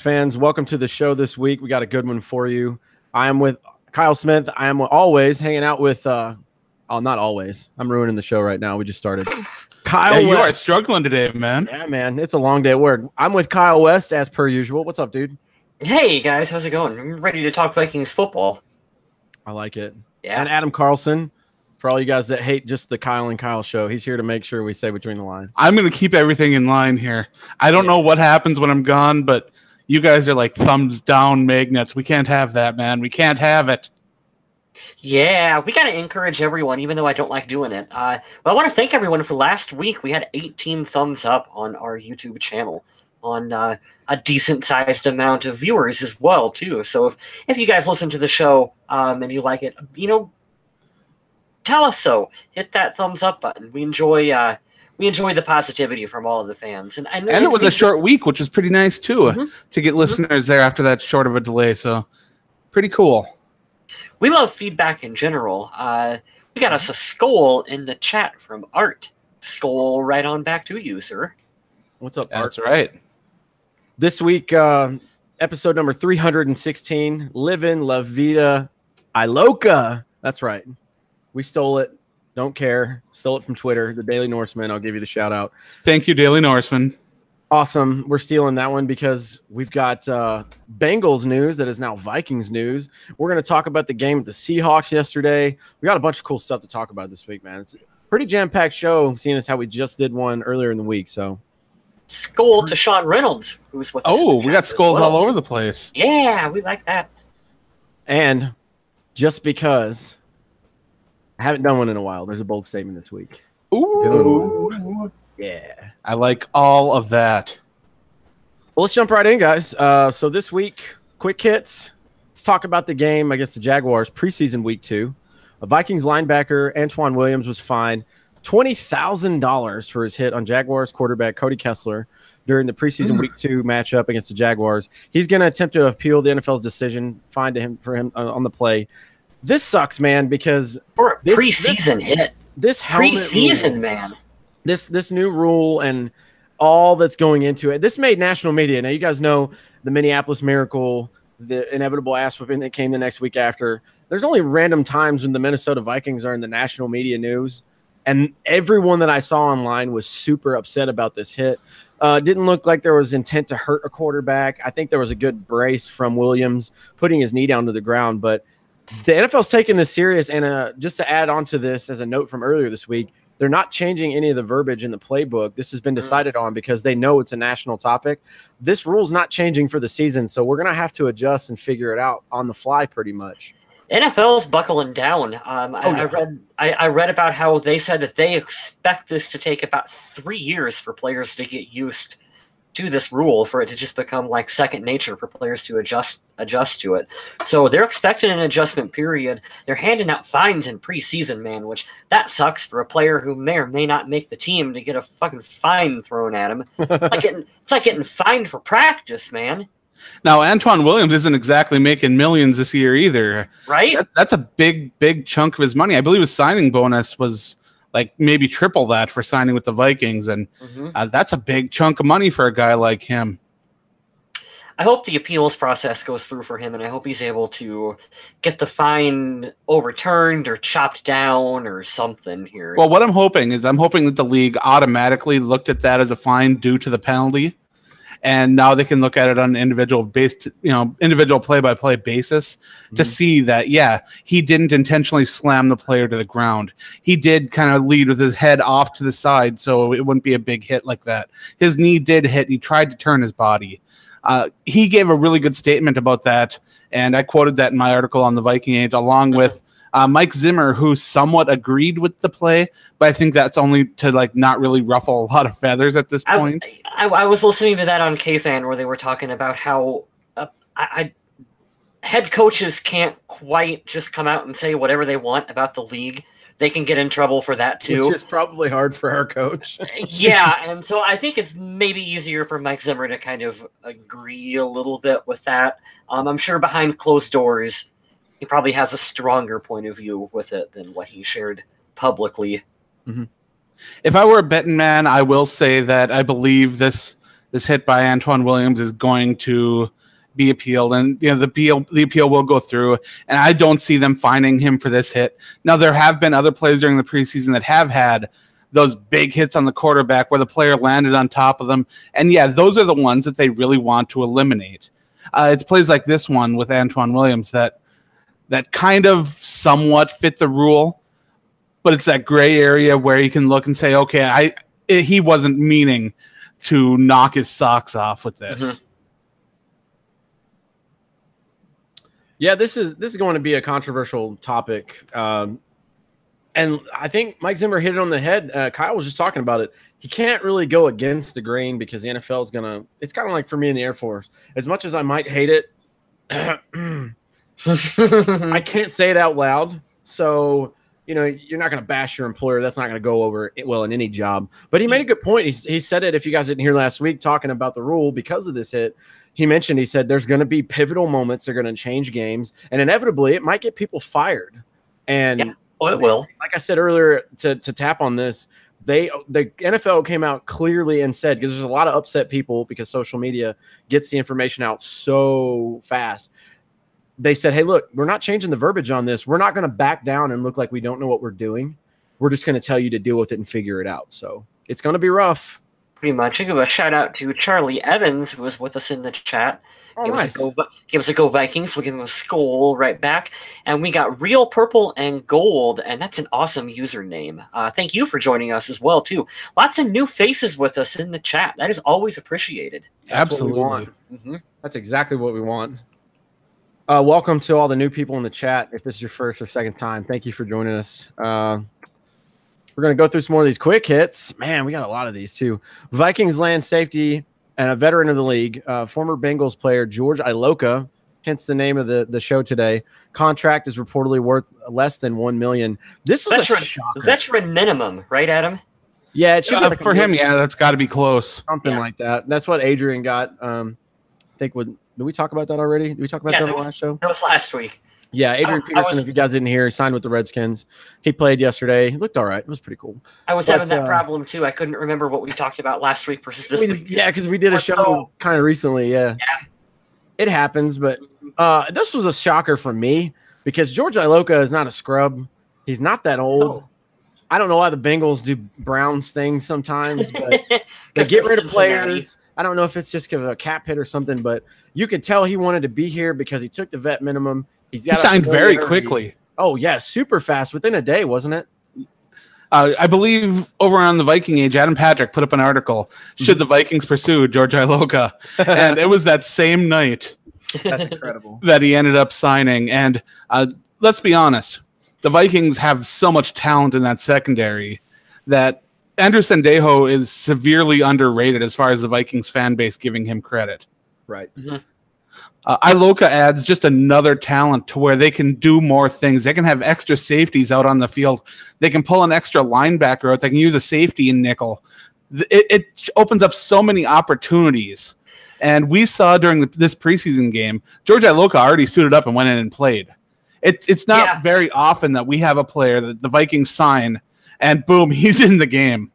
fans, welcome to the show this week. We got a good one for you. I am with Kyle Smith. I am always hanging out with, not always. I'm ruining the show right now. We just started. Kyle you West. are struggling today, man. Yeah, man. It's a long day at work. I'm with Kyle West as per usual. What's up, dude? Hey, guys. How's it going? I'm ready to talk Vikings football. I like it. Yeah. And Adam Carlson. For all you guys that hate just the Kyle and Kyle show, he's here to make sure we say between the lines. I'm going to keep everything in line here. I don't know what happens when I'm gone, but you guys are like thumbs down magnets. We can't have that, man. We can't have it. Yeah, we got to encourage everyone, even though I don't like doing it. Well, I want to thank everyone for last week. We had 18 thumbs up on our YouTube channel, on a decent-sized amount of viewers as well, too. So if you guys listen to the show and you like it, tell us so. Hit that thumbs up button. We enjoy the positivity from all of the fans. And it was a short week, which was pretty nice, too, to get listeners there after that short of a delay. So pretty cool. We love feedback in general. We got us a skull in the chat from Art. Skull right on back to you, sir. What's up, Art? That's right. This week, episode number 316, Livin, Vida, Iloka. That's right. We stole it. Don't care. Stole it from Twitter. The Daily Norseman. I'll give you the shout out. Thank you, Daily Norseman. Awesome. We're stealing that one because we've got Bengals news that is now Vikings news. We're going to talk about the game with the Seahawks yesterday. We got a bunch of cool stuff to talk about this week, man. It's a pretty jam-packed show, seeing as how we just did one earlier in the week. So, skull to Sean Reynolds, who's with us. Oh, we got skulls all over the place. Yeah, we like that. And just because I haven't done one in a while, there's a bold statement this week. Ooh. Yeah. I like all of that. Well, let's jump right in, guys. So this week, quick hits. Let's talk about the game against the Jaguars, preseason week 2. A Vikings linebacker, Antoine Williams, was fined $20,000 for his hit on Jaguars quarterback Cody Kessler during the preseason week 2 matchup against the Jaguars. He's going to attempt to appeal the NFL's decision, fine to him for him on the play. This sucks, man, because for a preseason hit. This preseason rule, man. This new rule and all that's going into it. This made national media. Now, you guys know the Minneapolis Miracle, the inevitable ass whipping that came the next week after. There's only random times when the Minnesota Vikings are in the national media news, and everyone that I saw online was super upset about this hit. Didn't look like there was intent to hurt a quarterback. I think there was a good brace from Williams putting his knee down to the ground, but the NFL's taking this serious. And just to add on to this as a note from earlier this week, they're not changing any of the verbiage in the playbook. This has been decided on because they know it's a national topic. This rule's not changing for the season, so we're going to have to adjust and figure it out on the fly pretty much. NFL's buckling down. I read about how they said that they expect this to take about 3 years for players to get used to this rule, for it to just become like second nature for players to adjust to it. So they're expecting an adjustment period. They're handing out fines in preseason, man, which that sucks for a player who may or may not make the team to get a fucking fine thrown at him. It's like getting fined for practice, man. Now, Antoine Williams isn't exactly making millions this year either. Right? That's a big chunk of his money. I believe his signing bonus was like maybe triple that for signing with the Vikings. And that's a big chunk of money for a guy like him. I hope the appeals process goes through for him, and I hope he's able to get the fine overturned or chopped down or something here. Well, what I'm hoping that the league automatically looked at that as a fine due to the penalty. And now they can look at it on an individual play-by-play basis to see that, yeah, he didn't intentionally slam the player to the ground. He did kind of lead with his head off to the side, so it wouldn't be a big hit like that. His knee did hit. He tried to turn his body. He gave a really good statement about that, and I quoted that in my article on the Viking Age, along with Mike Zimmer, who somewhat agreed with the play, but I think that's only to like not really ruffle a lot of feathers at this point. I was listening to that on KFan where they were talking about how head coaches can't quite just come out and say whatever they want about the league. They can get in trouble for that too. Which is probably hard for our coach. Yeah, and so I think it's maybe easier for Mike Zimmer to kind of agree a little bit with that. I'm sure behind closed doors, he probably has a stronger point of view with it than what he shared publicly. Mm-hmm. If I were a betting man, I will say that I believe this hit by Antoine Williams is going to be appealed, and the appeal will go through. And I don't see them fining him for this hit. Now, there have been other plays during the preseason that have had those big hits on the quarterback where the player landed on top of them, and yeah, those are the ones that they really want to eliminate. It's plays like this one with Antoine Williams that kind of somewhat fit the rule, but it's that gray area where you can look and say, okay, he wasn't meaning to knock his socks off with this. Mm-hmm. Yeah, this is going to be a controversial topic. And I think Mike Zimmer hit it on the head. Kyle was just talking about it. He can't really go against the grain because the NFL is going to – it's kind of like for me in the Air Force. As much as I might hate it, I can't say it out loud. So – you're not going to bash your employer. That's not going to go over well in any job. But he made a good point. He said it, if you guys didn't hear last week, talking about the rule because of this hit. He said there's going to be pivotal moments. They're going to change games. And inevitably, it might get people fired. And it will. Like I said earlier, to tap on this, the NFL came out clearly and said, because there's a lot of upset people because social media gets the information out so fast. They said, hey, look, we're not changing the verbiage on this. We're not going to back down and look like we don't know what we're doing. We're just going to tell you to deal with it and figure it out. So it's going to be rough. Pretty much. I give a shout out to Charlie Evans, who was with us in the chat. Oh, nice. Give us a go Vikings. We'll give him a skull right back. And we got Real Purple and Gold, and that's an awesome username. Thank you for joining us as well, too. Lots of new faces with us in the chat. That is always appreciated. Absolutely. Mm-hmm. That's exactly what we want. Welcome to all the new people in the chat. If this is your first or second time, thank you for joining us. We're going to go through some more of these quick hits. Man, we got a lot of these too. Vikings land safety and a veteran of the league, former Bengals player George Iloka, hence the name of the show today. Contract is reportedly worth less than $1 million. This was a shocker. Veteran minimum, right, Adam? Yeah, it should be like for him. Yeah, that's got to be close. Something like that. That's what Adrian got. I think did we talk about that already? Did we talk about that on the last show? That was last week. Yeah, Adrian Peterson, if you guys didn't hear, he signed with the Redskins. He played yesterday. He looked all right. It was pretty cool. I was having that problem, too. I couldn't remember what we talked about last week versus this week. Yeah, because we did a show kind of recently, yeah. It happens, but this was a shocker for me because George Iloka is not a scrub. He's not that old. No. I don't know why the Bengals do Browns things sometimes, but they get rid of players. I don't know if it's just because of a cap hit or something, but you could tell he wanted to be here because he took the vet minimum. He signed very quickly. Oh, yeah, super fast. Within a day, wasn't it? I believe over on the Viking Age, Adam Patrick put up an article, should the Vikings pursue George Iloka? And it was that same night That's incredible. that he ended up signing. And let's be honest, the Vikings have so much talent in that secondary that Andrew Sendejo is severely underrated as far as the Vikings fan base giving him credit. Right. Mm-hmm. Iloka adds just another talent to where they can do more things. They can have extra safeties out on the field. They can pull an extra linebacker out. They can use a safety in nickel. It opens up so many opportunities. And we saw during this preseason game, George Iloka already suited up and went in and played. It's not very often that we have a player that the Vikings sign and boom, he's in the game.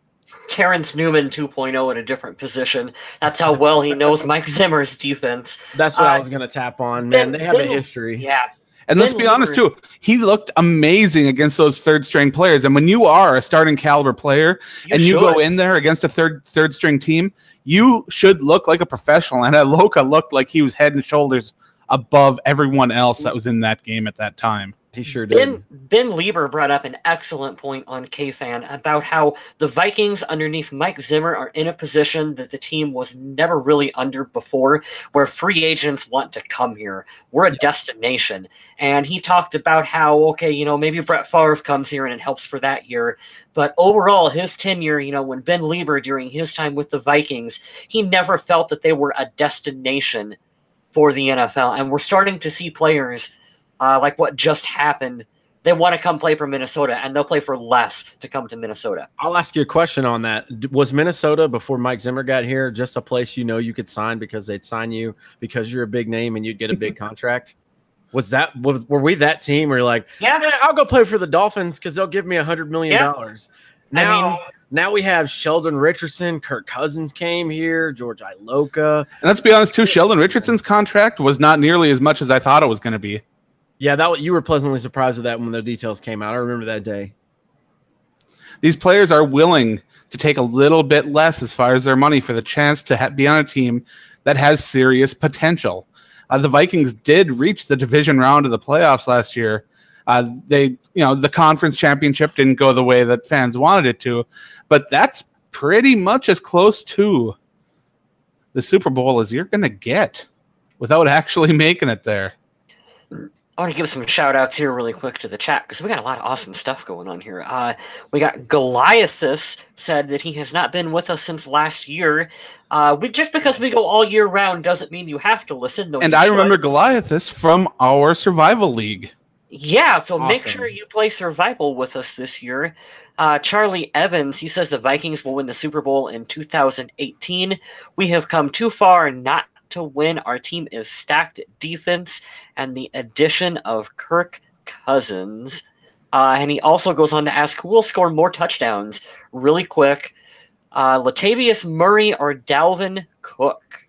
Terrence Newman 2.0 in a different position. That's how well he knows Mike Zimmer's defense. That's what I was going to tap on, man. They have a history. Yeah. And let's be honest, too. He looked amazing against those third-string players. And when you are a starting caliber player you go in there against a third-string team, you should look like a professional. And Iloka looked like he was head and shoulders above everyone else that was in that game at that time. He sure did. Ben Lieber brought up an excellent point on K-Fan about how the Vikings underneath Mike Zimmer are in a position that the team was never really under before, where free agents want to come here. We're a destination. And he talked about how, maybe Brett Favre comes here and it helps for that year. But overall, his tenure, when Ben Lieber, during his time with the Vikings, he never felt that they were a destination for the NFL. And we're starting to see players like what just happened, they want to come play for Minnesota, and they'll play for less to come to Minnesota. I'll ask you a question on that. Was Minnesota, before Mike Zimmer got here, just a place you could sign because they'd sign you because you're a big name and you'd get a big contract? Were we that team where you're like, I'll go play for the Dolphins because they'll give me $100 million? Yeah. Now we have Sheldon Richardson, Kirk Cousins came here, George Iloka. And let's be honest, too, Sheldon Richardson's contract was not nearly as much as I thought it was going to be. Yeah, you were pleasantly surprised with that when the details came out. I remember that day. These players are willing to take a little bit less as far as their money for the chance to be on a team that has serious potential. The Vikings did reach the division round of the playoffs last year. The conference championship didn't go the way that fans wanted it to, but that's pretty much as close to the Super Bowl as you're going to get without actually making it there. I want to give some shout outs here really quick to the chat because we got a lot of awesome stuff going on here. We got Goliathus said that he has not been with us since last year. Just because we go all year round doesn't mean you have to listen. And I remember Goliathus from our Survival League. Yeah, so awesome. Make sure you play Survival with us this year. Charlie Evans, he says the Vikings will win the Super Bowl in 2018. We have come too far not to win. Our team is stacked at defense and the addition of Kirk Cousins. And he also goes on to ask who will score more touchdowns really quick. Latavius Murray or Dalvin Cook?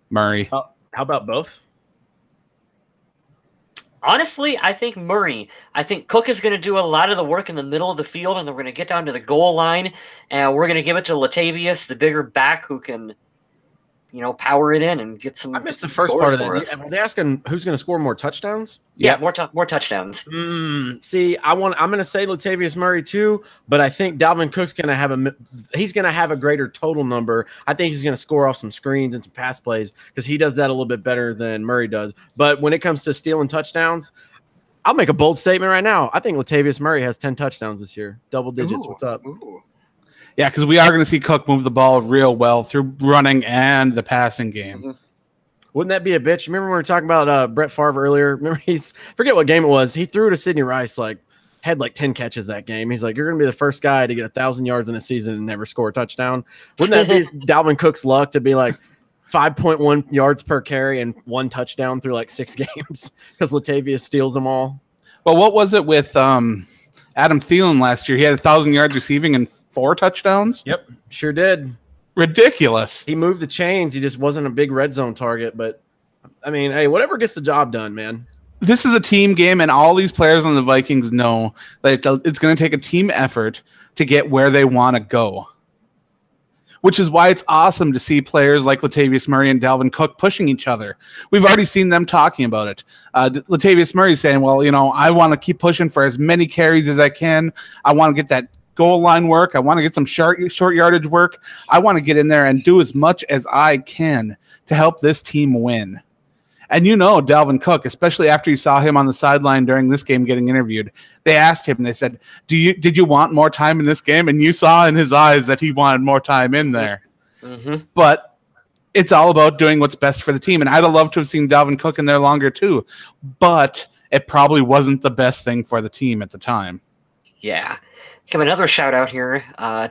Murray. How about both? Honestly, I think Murray. I think Cook is going to do a lot of the work in the middle of the field, and then we're going to get down to the goal line, and we're going to give it to Latavius, the bigger back who can, power it in and get some. I missed the first part of that. Are they asking who's going to score more touchdowns? Yeah, more touchdowns. See, I'm going to say Latavius Murray too, but I think Dalvin Cook's going to have a greater total number. I think he's going to score off some screens and some pass plays because he does that a little bit better than Murray does. But when it comes to stealing touchdowns, I'll make a bold statement right now. I think Latavius Murray has 10 touchdowns this year, double digits. What's up? Ooh. Yeah, because we are going to see Cook move the ball real well through running and the passing game. Mm-hmm. Wouldn't that be a bitch? Remember when we were talking about Brett Favre earlier? Remember forget what game it was. He threw to Sidney Rice, had 10 catches that game. He's like, you're going to be the first guy to get 1,000 yards in a season and never score a touchdown. Wouldn't that be Dalvin Cook's luck to be 5.1 yards per carry and 1 touchdown through 6 games because Latavius steals them all? Well, what was it with Adam Thielen last year? He had 1,000 yards receiving and 4 touchdowns. Yep, sure did. Ridiculous. He moved the chains. He just wasn't a big red zone target. But, I mean, hey, whatever gets the job done, man. This is a team game, and all these players on the Vikings know that it's going to take a team effort to get where they want to go, which is why it's awesome to see players like Latavius Murray and Dalvin Cook pushing each other. We've already seen them talking about it. Latavius Murray saying, well, I want to keep pushing for as many carries as I can. I want to get that goal line work. I want to get some short yardage work. I want to get in there and do as much as I can to help this team win. And Dalvin Cook, especially after you saw him on the sideline during this game getting interviewed, they asked him, they said, did you want more time in this game? And you saw in his eyes that he wanted more time in there. Mm-hmm. But it's all about doing what's best for the team. And I'd have loved to have seen Dalvin Cook in there longer too. But it probably wasn't the best thing for the team at the time. Yeah. Give another shout out here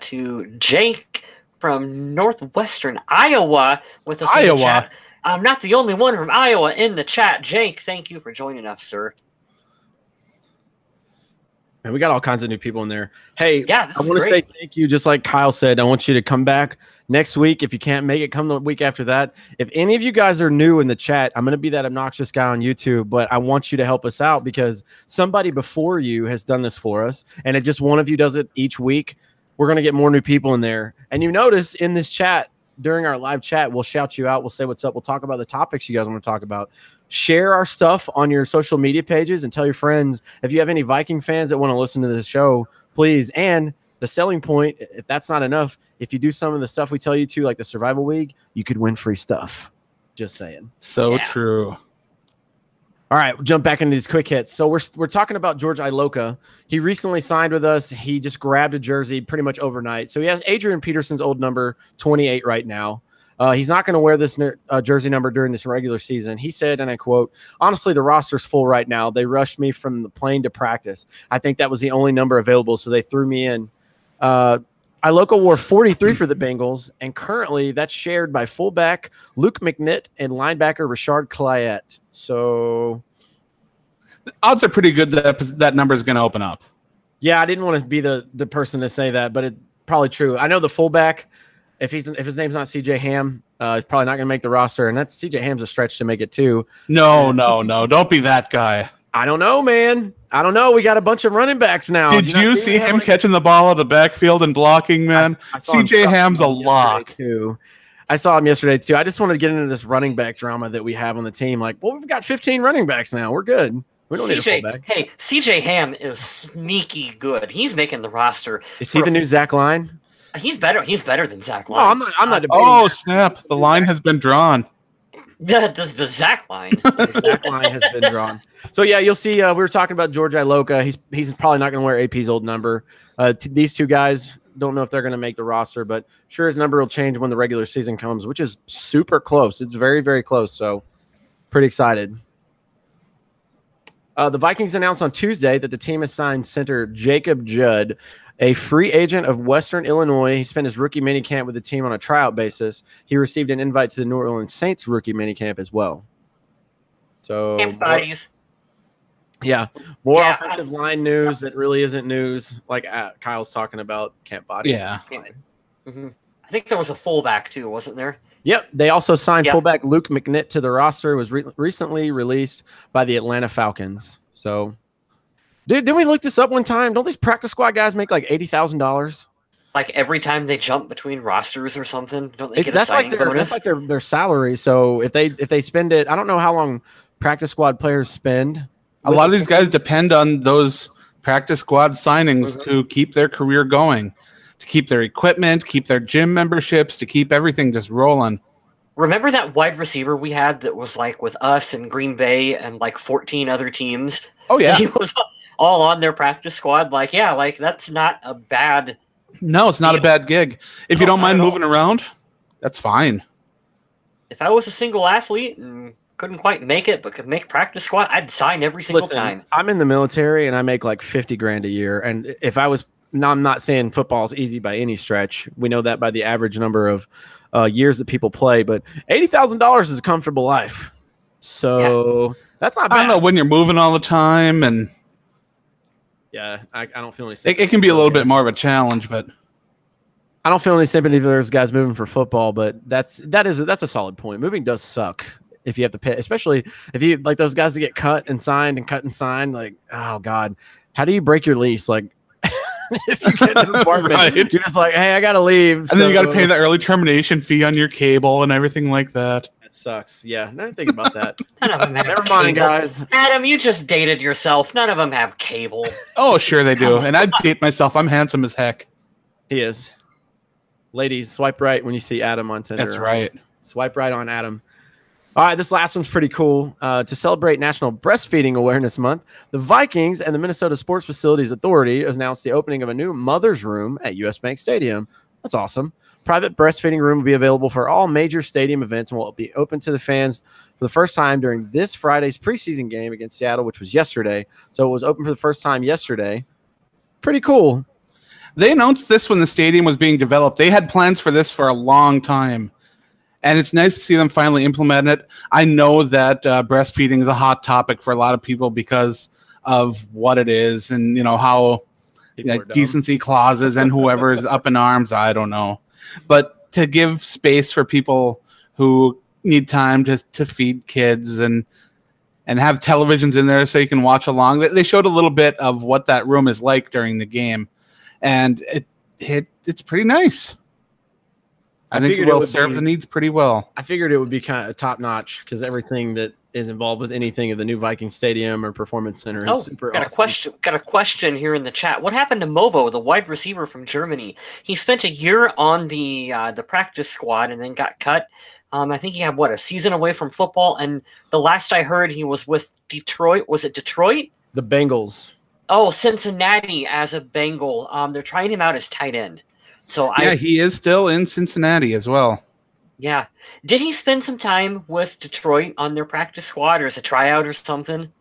to Jake from Northwestern Iowa with us in the chat. I'm not the only one from Iowa in the chat. Jake, thank you for joining us, sir. And we got all kinds of new people in there. Hey, yeah, I want to say thank you. Just like Kyle said, I want you to come back next week. If you can't make it, come the week after that. If any of you guys are new in the chat, I'm going to be that obnoxious guy on YouTube, but I want you to help us out because somebody before you has done this for us, and just one of you does it each week. We're going to get more new people in there. And you notice in this chat, during our live chat, we'll shout you out. We'll say what's up. We'll talk about the topics you guys want to talk about. Share our stuff on your social media pages and tell your friends. If you have any Viking fans that want to listen to this show, please. And the selling point, if that's not enough, if you do some of the stuff we tell you to, like the Survival League, you could win free stuff. Just saying. So true. All right, we'll jump back into these quick hits. So we're talking about George Iloka. He recently signed with us. He just grabbed a jersey pretty much overnight. So he has Adrian Peterson's old number, 28 right now. He's not going to wear this jersey number during this regular season. He said, and I quote, honestly, the roster's full right now. They rushed me from the plane to practice. I think that was the only number available, so they threw me in. Iloka wore 43 for the Bengals, and currently that's shared by fullback Luke McNitt and linebacker Rashard Clyett. So the odds are pretty good that that number is going to open up. Yeah, I didn't want to be the person to say that, but probably true. I know the fullback, if his name's not CJ Ham, he's probably not going to make the roster, and that's CJ Ham's a stretch to make it too. No, don't be that guy. I don't know, man. I don't know. We got a bunch of running backs now. Did you see him catching the ball out of the backfield and blocking, man? CJ Ham's a lock too. I saw him yesterday too. I just wanted to get into this running back drama that we have on the team. Like, well, we've got 15 running backs now. We're good. We don't need a fullback. Hey, CJ Ham is sneaky good. He's making the roster. Is he the new Zach Line? He's better. He's better than Zach Line. No, I'm not debating. Oh, snap. The line has been drawn. The Zach line. The Zach line has been drawn. So, yeah, you'll see. We were talking about George Iloka. He's probably not going to wear AP's old number. These two guys, don't know if they're going to make the roster, but sure his number will change when the regular season comes, which is super close. It's very, very close. So, pretty excited. The Vikings announced on Tuesday that the team has signed center Jacob Judd, a free agent of Western Illinois. He spent his rookie minicamp with the team on a tryout basis. He received an invite to the New Orleans Saints rookie minicamp as well. So, camp buddies. Yeah, more offensive line news that really isn't news, like Kyle's talking about camp bodies. Yeah. Mm-hmm. I think there was a fullback too, wasn't there? Yep. They also signed fullback Luke McNitt to the roster. It was recently released by the Atlanta Falcons. So, didn't we look this up one time? Don't these practice squad guys make like $80,000? Like every time they jump between rosters or something? Don't they get a signing bonus? That's like their salary. So if they spend it, I don't know how long practice squad players spend. A lot of these guys depend on those practice squad signings to keep their career going, to keep their equipment, keep their gym memberships, to keep everything just rolling. Remember that wide receiver we had that was like with us and Green Bay and like 14 other teams? Oh, yeah. He was all on their practice squad. Like, yeah, like that's not a bad. No, it's not a bad gig. If you don't mind moving around, that's fine. If I was a single athlete and couldn't quite make it, but could make practice squad, I'd sign every single time. I'm in the military and I make like $50,000 a year. And if I was, now I'm not saying football's easy by any stretch. We know that by the average number of years that people play, but $80,000 is a comfortable life. So that's not bad. I don't know when you're moving all the time, and I don't feel any sympathy. It can be a little bit more of a challenge, but I don't feel any sympathy for those guys moving for football. But that's a solid point. Moving does suck if you have to pay, especially if you like those guys that get cut and signed. Like, oh god, how do you break your lease? Like, if you get an apartment, right. You're just like, hey, I gotta leave, and then you got to pay the early termination fee on your cable and everything like that. That sucks. Yeah, never think about that. None of them have Never mind, cable. guys. Adam, you just dated yourself. None of them have cable. Oh, sure they do. And I'd date myself. I'm handsome as heck. He is. Ladies, swipe right when you see Adam on Tinder. That's right. Swipe right on Adam. All right, this last one's pretty cool. To celebrate National Breastfeeding Awareness Month, the Vikings and the Minnesota Sports Facilities Authority announced the opening of a new mother's room at US Bank Stadium. That's awesome. Private breastfeeding room will be available for all major stadium events and will be open to the fans for the first time during this Friday's preseason game against Seattle, which was yesterday. So it was open for the first time yesterday. Pretty cool. They announced this when the stadium was being developed. They had plans for this for a long time. And it's nice to see them finally implement it. I know that breastfeeding is a hot topic for a lot of people because of what it is and, you know, how decency clauses and whoever is up in arms. I don't know. But to give space for people who need time to feed kids and have televisions in there so you can watch along. They showed a little bit of what that room is like during the game. And it's pretty nice. I think it will serve the needs pretty well. I figured it would be kind of top notch because everything that is involved with anything of the new Viking Stadium or Performance Center is super awesome. Got a question here in the chat. What happened to Mobo, the wide receiver from Germany? He spent a year on the practice squad and then got cut. I think he had a season away from football. And the last I heard, he was with Detroit. Was it Detroit? The Bengals. Oh, Cincinnati as a Bengal. They're trying him out as tight end. So he is still in Cincinnati as well. Yeah. Did he spend some time with Detroit on their practice squad or as a tryout or something?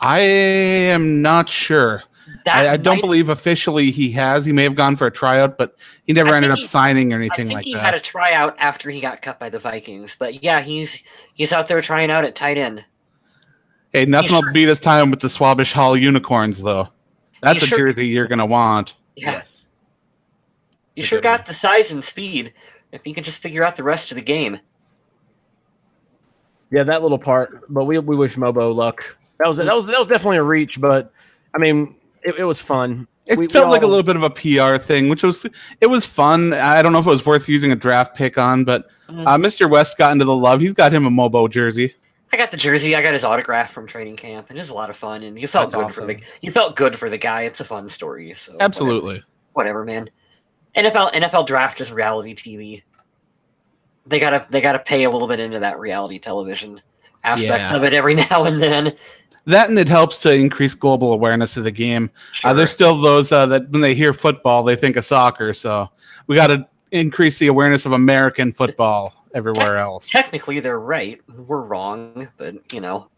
I am not sure. I don't believe officially he has. He may have gone for a tryout, but he never ended up signing or anything like that. I think he had a tryout after he got cut by the Vikings. But yeah, he's out there trying out at tight end. Hey, nothing will beat his time with the Swabish Hall Unicorns, though. That's a jersey you're going to want. Yeah. You sure got the size and speed. If you can just figure out the rest of the game. Yeah, that little part. But we wish Mobo luck. That was definitely a reach, but I mean, it was fun. It felt like a little bit of a PR thing, which was fun. I don't know if it was worth using a draft pick on, but Mr. West got into the love. He's got him a Mobo jersey. I got the jersey. I got his autograph from training camp, and it was a lot of fun. And you felt good for the guy. It's a fun story. So absolutely, whatever, man. NFL draft is reality TV. They gotta pay a little bit into that reality television aspect of it every now and then. That and it helps to increase global awareness of the game. Sure. There's still those that when they hear football, they think of soccer. So we got to increase the awareness of American football everywhere else. Technically, they're right. We're wrong, but you know.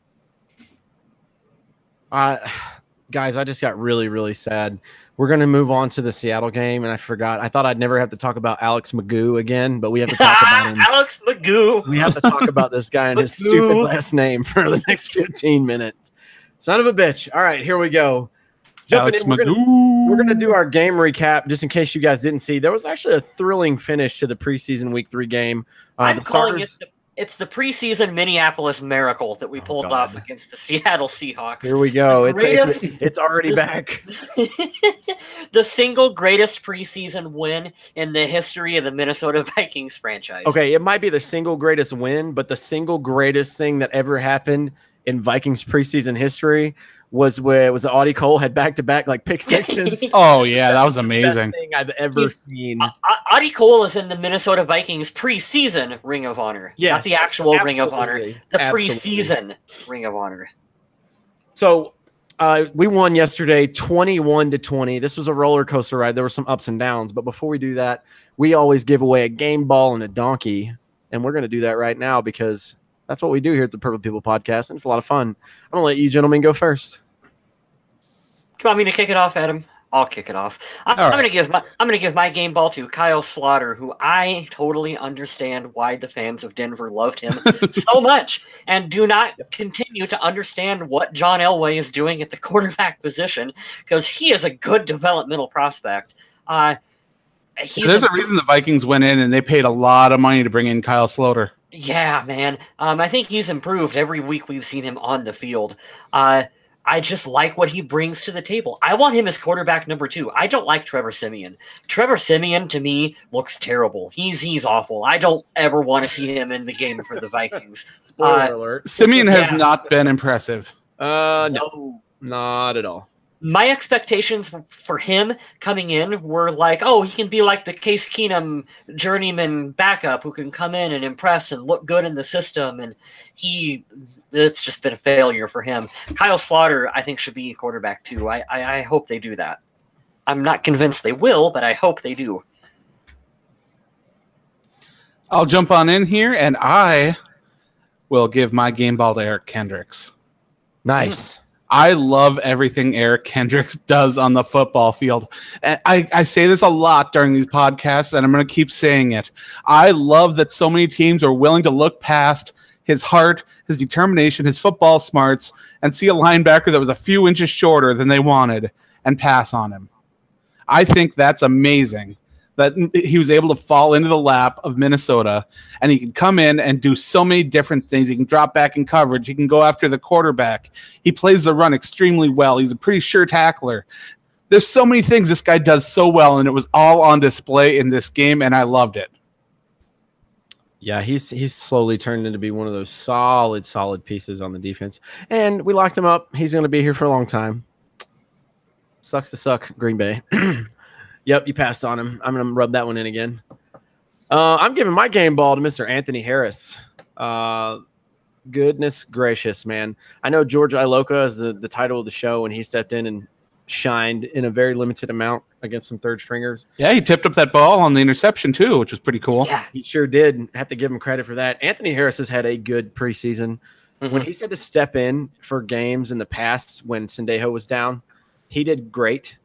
Guys, I just got really, really sad. We're going to move on to the Seattle game, and I forgot. I thought I'd never have to talk about Alex Magoo again, but we have to talk about him. Alex Magoo. We have to talk about this guy and his stupid last name for the next 15 minutes. Son of a bitch. All right, here we go. Alex Magoo. We're going to do our game recap, just in case you guys didn't see. There was actually a thrilling finish to the preseason Week 3 game. I'm calling it it's the preseason Minneapolis miracle that we pulled off against the Seattle Seahawks. Here we go. It's already back. The single greatest preseason win in the history of the Minnesota Vikings franchise. Okay, it might be the single greatest win, but the single greatest thing that ever happened in Vikings preseason history was Audie Cole had back-to-back like pick sixes. Oh yeah, that was amazing. Best thing I've ever seen. Audie Cole is in the Minnesota Vikings preseason Ring of Honor, not the actual Ring of Honor, the preseason Ring of Honor. So we won yesterday, 21-20. This was a roller coaster ride. There were some ups and downs, but before we do that, we always give away a game ball and a donkey, and we're going to do that right now because that's what we do here at the Purple People Podcast, and it's a lot of fun. I'm going to let you gentlemen go first. Do you want me to kick it off, Adam? I'll kick it off. I'm going to give my game ball to Kyle Slaughter, who I totally understand why the fans of Denver loved him so much, and do not continue to understand what John Elway is doing at the quarterback position, because he is a good developmental prospect. There's a reason the Vikings went in and they paid a lot of money to bring in Kyle Slaughter. Yeah, man. I think he's improved every week we've seen him on the field. I just like what he brings to the table. I want him as quarterback number 2. I don't like Trevor Siemian. Trevor Siemian, to me, looks terrible. He's awful. I don't ever want to see him in the game for the Vikings. Spoiler alert. Siemian has not been impressive. No, not at all. My expectations for him coming in were like, oh, he can be like the Case Keenum journeyman backup who can come in and impress and look good in the system. And it's just been a failure for him. Kyle Slaughter, I think, should be quarterback too. I hope they do that. I'm not convinced they will, but I hope they do. I'll jump on in here, and I will give my game ball to Eric Kendricks. Nice. I love everything Eric Kendricks does on the football field. And I say this a lot during these podcasts, and I'm going to keep saying it. I love that so many teams are willing to look past his heart, his determination, his football smarts, and see a linebacker that was a few inches shorter than they wanted and pass on him. I think that's amazing that he was able to fall into the lap of Minnesota, and he can come in and do so many different things. He can drop back in coverage. He can go after the quarterback. He plays the run extremely well. He's a pretty sure tackler. There's so many things this guy does so well, and it was all on display in this game, and I loved it. Yeah, he's slowly turned into be one of those solid pieces on the defense. And we locked him up. He's going to be here for a long time. Sucks to suck, Green Bay. Yep, you passed on him. I'm going to rub that one in again. I'm giving my game ball to Mr. Anthony Harris. Goodness gracious, man. I know George Iloka is the title of the show, and he stepped in and shined in a very limited amount against some third stringers. Yeah, he tipped up that ball on the interception too, which was pretty cool. Yeah, he sure did. Have to give him credit for that. Anthony Harris has had a good preseason. Mm-hmm. When he's had to step in for games in the past when Sendejo was down, he did great.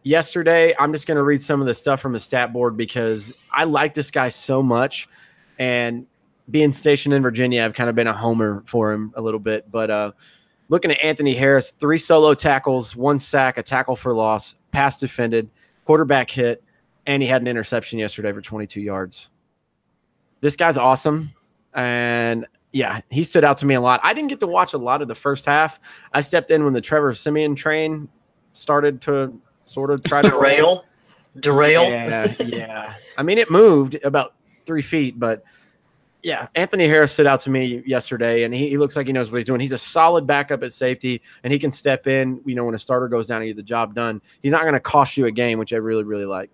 Yesterday, I'm just going to read some of the stuff from the stat board because I like this guy so much, and being stationed in Virginia, I've kind of been a homer for him a little bit. But looking at Anthony Harris, 3 solo tackles, 1 sack, a tackle for loss, pass defended, quarterback hit, and he had an interception yesterday for 22 yards. This guy's awesome, and yeah, he stood out to me a lot. I didn't get to watch a lot of the first half. I stepped in when the Trevor Siemian train started to sort of try to derail. Yeah. I mean, it moved about 3 feet, but yeah, Anthony Harris stood out to me yesterday, and he looks like he knows what he's doing. He's a solid backup at safety, and he can step in, when a starter goes down and get the job done. He's not going to cost you a game, which I really, really like.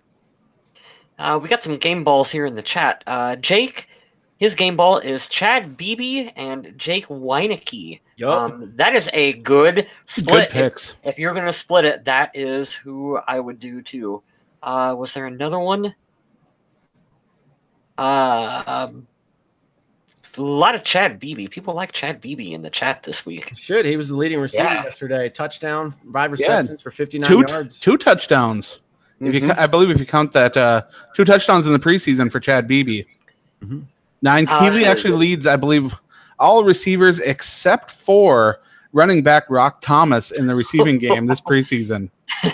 We got some game balls here in the chat. Jake, his game ball is Chad Beebe and Jake Weineke. Yep. That is a good split. Good picks. If you're going to split it, that is who I would do too. Was there another one? A lot of Chad Beebe. People like Chad Beebe in the chat this week. Should. He was the leading receiver yesterday. Touchdown, 5 receptions for 59 yards. 2 touchdowns. Mm-hmm. I believe if you count that 2 touchdowns in the preseason for Chad Beebe. Mm-hmm. Now, Keeley actually leads, I believe, all receivers except for running back Rock Thomas in the receiving game this preseason.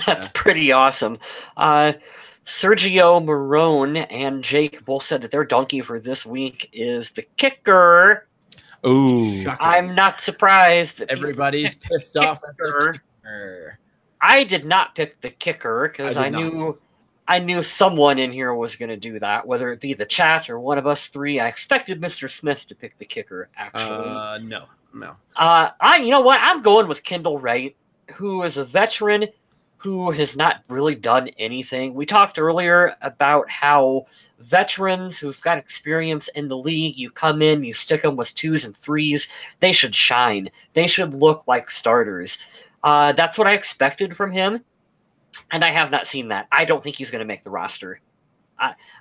That's pretty awesome. Sergio Marone and Jake both said that their donkey for this week is the kicker. Ooh. I'm not surprised that everybody's pissed off at the kicker. I did not pick the kicker because I knew someone in here was going to do that, whether it be the chat or one of us three. I expected Mr. Smith to pick the kicker, actually. No. You know what? I'm going with Kendall Wright, who is a veteran who has not really done anything. We talked earlier about how veterans who've got experience in the league, you come in, you stick them with 2s and 3s, they should shine. They should look like starters. That's what I expected from him, and I have not seen that. I don't think he's going to make the roster.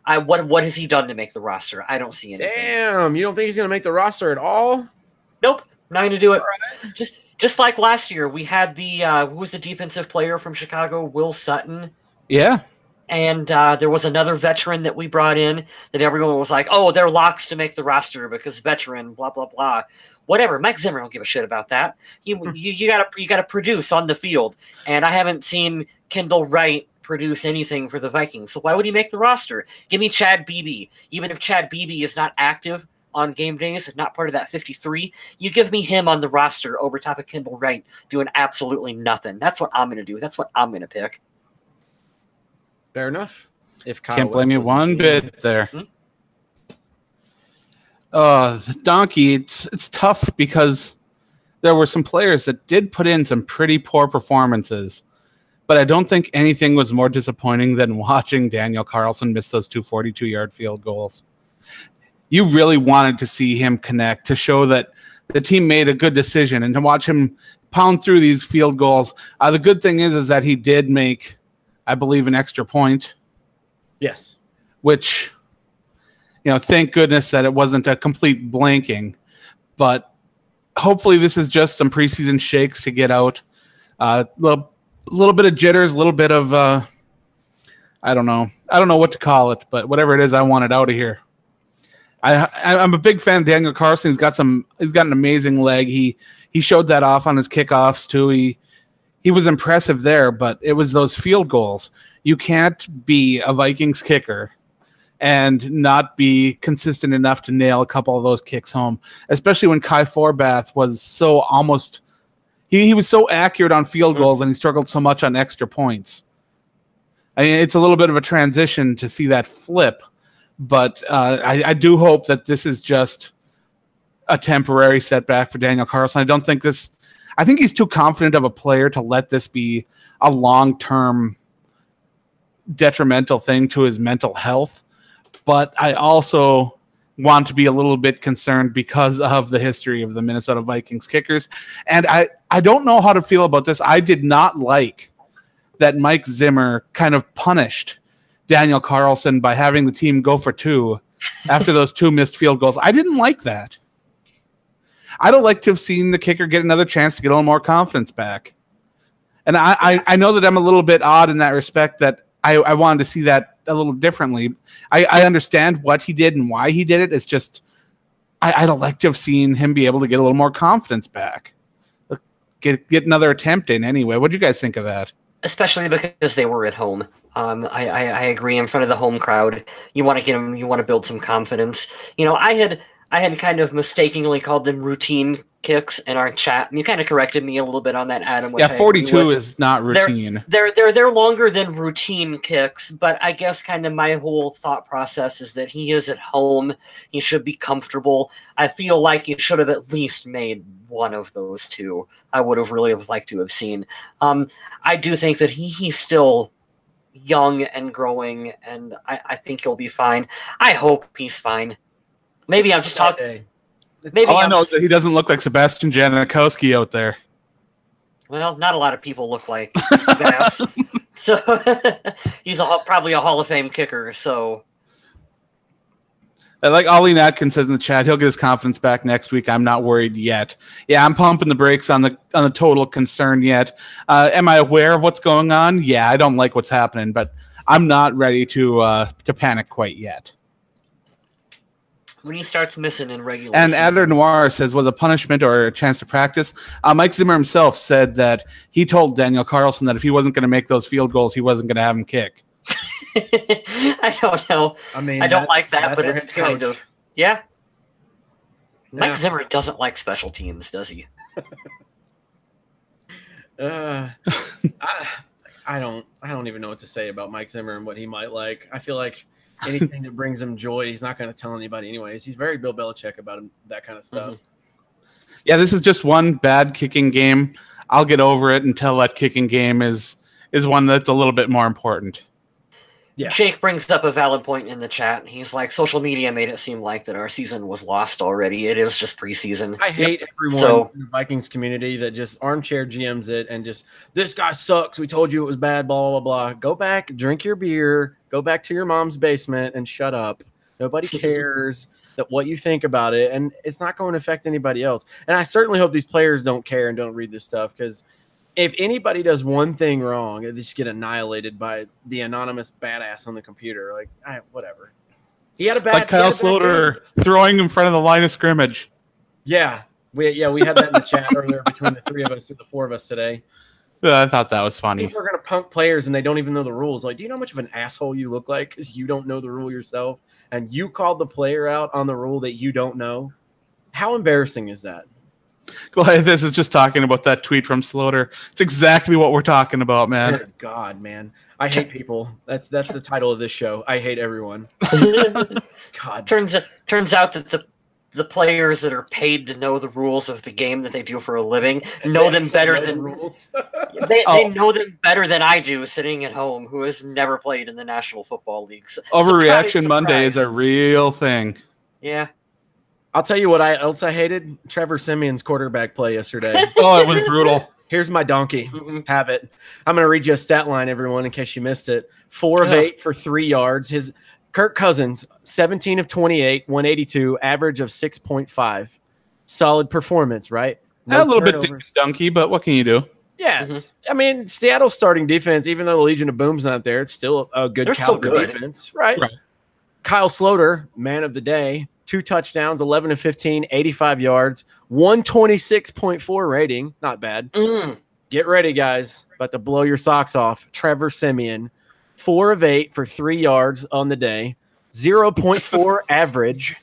What has he done to make the roster? I don't see anything. Damn, you don't think he's going to make the roster at all? Nope, not going to do it. Right. Just like last year, we had the who was the defensive player from Chicago, Will Sutton. Yeah. And there was another veteran that we brought in that everyone was like, oh, they're locks to make the roster because veteran, blah, blah, blah. Whatever. Mike Zimmer don't give a shit about that. You gotta produce on the field. And I haven't seen Kendall Wright produce anything for the Vikings. So why would he make the roster? Give me Chad Beebe. Even if Chad Beebe is not active on game days, not part of that 53, you give me him on the roster over top of Kendall Wright doing absolutely nothing. That's what I'm going to do. That's what I'm going to pick. Fair enough. If Kyle Can't blame you one bit there. Mm-hmm. The donkey, it's tough because there were some players that did put in some pretty poor performances, but I don't think anything was more disappointing than watching Daniel Carlson miss those 2 42-yard field goals. You really wanted to see him connect to show that the team made a good decision and to watch him pound through these field goals. The good thing is that he did make, I believe, an extra point. Yes. Which, thank goodness that it wasn't a complete blanking. But hopefully this is just some preseason shakes to get out. A little bit of jitters, a little bit of, I don't know what to call it, but whatever it is, I want it out of here. I'm a big fan of Daniel Carlson. He's got an amazing leg. He showed that off on his kickoffs too. He was impressive there, but it was those field goals. You can't be a Vikings kicker and not be consistent enough to nail a couple of those kicks home, especially when Kai Forbath was so almost he was so accurate on field goals and he struggled so much on extra points. I mean, it's a little bit of a transition to see that flip. But I do hope that this is just a temporary setback for Daniel Carlson. I think he's too confident of a player to let this be a long-term detrimental thing to his mental health. But I also want to be a little bit concerned because of the history of the Minnesota Vikings kickers. And I don't know how to feel about this. I did not like that Mike Zimmer kind of punished Daniel Carlson by having the team go for 2 after those 2 missed field goals. I didn't like that. I'd have liked to have seen the kicker get another chance to get a little more confidence back. And I know that I'm a little bit odd in that respect, that I wanted to see that a little differently. I understand what he did and why he did it. It's just I'd have liked to have seen him be able to get a little more confidence back. Get another attempt in anyway. What do you guys think of that? especially because they were at home. I agree. In front of the home crowd, you want to get them. You want to build some confidence. I had kind of mistakenly called them routine kicks in our chat, and you kind of corrected me a little bit on that, Adam. Which 42 is not routine. They're longer than routine kicks, but I guess kind of my whole thought process is that he is at home. He should be comfortable. I feel like you should have at least made one of those two. I would have really liked to have seen. I do think that he's still young and growing, and I think he'll be fine. I hope he's fine. Maybe I'm just talking. Maybe all I know is that he doesn't look like Sebastian Janikowski out there. Well, not a lot of people look like Bass. So he's probably a Hall of Fame kicker. So, like Ollie Atkins says in the chat, he'll get his confidence back next week. I'm not worried yet. Yeah, I'm pumping the brakes on the total concern yet. Am I aware of what's going on? Yeah, I don't like what's happening, but I'm not ready to panic quite yet. When he starts missing in regular and season. Adler Noir says, was a punishment or a chance to practice? Mike Zimmer himself said that he told Daniel Carlson that if he wasn't going to make those field goals, he wasn't going to have him kick. I don't know. I mean, I don't like that, but it's kind of yeah. Mike Zimmer doesn't like special teams, does he? I don't even know what to say about Mike Zimmer and what he might like. I feel like anything that brings him joy, he's not going to tell anybody anyways. He's very Bill Belichick about that kind of stuff. Mm-hmm. Yeah, this is just one bad kicking game. I'll get over it until that kicking game is one that's a little bit more important. Yeah. Jake brings up a valid point in the chat. He's like, social media made it seem like that our season was lost already. It is just preseason. I hate everyone in the Vikings community that just armchair GMs it and just, this guy sucks. We told you it was bad, blah, blah, blah. Go back, drink your beer, go back to your mom's basement and shut up. Nobody cares that what you think about it, and it's not going to affect anybody else. And I certainly hope these players don't care and don't read this stuff, because if anybody does one thing wrong, they just get annihilated by the anonymous badass on the computer. Like, whatever. He had a bad. Like Kyle Sloter throwing in front of the line of scrimmage. Yeah, we had that in the chat earlier between the three of us, or the four of us today. Yeah, I thought that was funny. People are gonna punk players and they don't even know the rules. Like, do you know how much of an asshole you look like because you don't know the rule yourself, and you called the player out on the rule that you don't know? How embarrassing is that? This is just talking about that tweet from Sloter. It's exactly what we're talking about, man. Good God, man. I hate people. That's the title of this show. I hate everyone. God. Turns out that the players that are paid to know the rules of the game that they do for a living know them better than rules. They know them better than I do, sitting at home, who has never played in the National Football League. Overreaction Monday is a real thing. Yeah. I'll tell you what else I hated. Trevor Siemian's quarterback play yesterday. Oh, it was brutal. Here's my donkey. Mm-hmm. Have it. I'm going to read you a stat line, everyone, in case you missed it. 4 of 8 for 3 yards. His Kirk Cousins, 17 of 28, 182, average of 6.5. Solid performance, right? No, a little bit donkey, but what can you do? Yeah. Mm-hmm. I mean, Seattle's starting defense, even though the Legion of Boom's not there, it's still a good caliber defense, right? Kyle Sloter, man of the day. 2 touchdowns, 11 of 15, 85 yards, 126.4 rating. Not bad. Get ready, guys. About to blow your socks off. Trevor Siemian, 4 of 8 for 3 yards on the day, 0.4 average,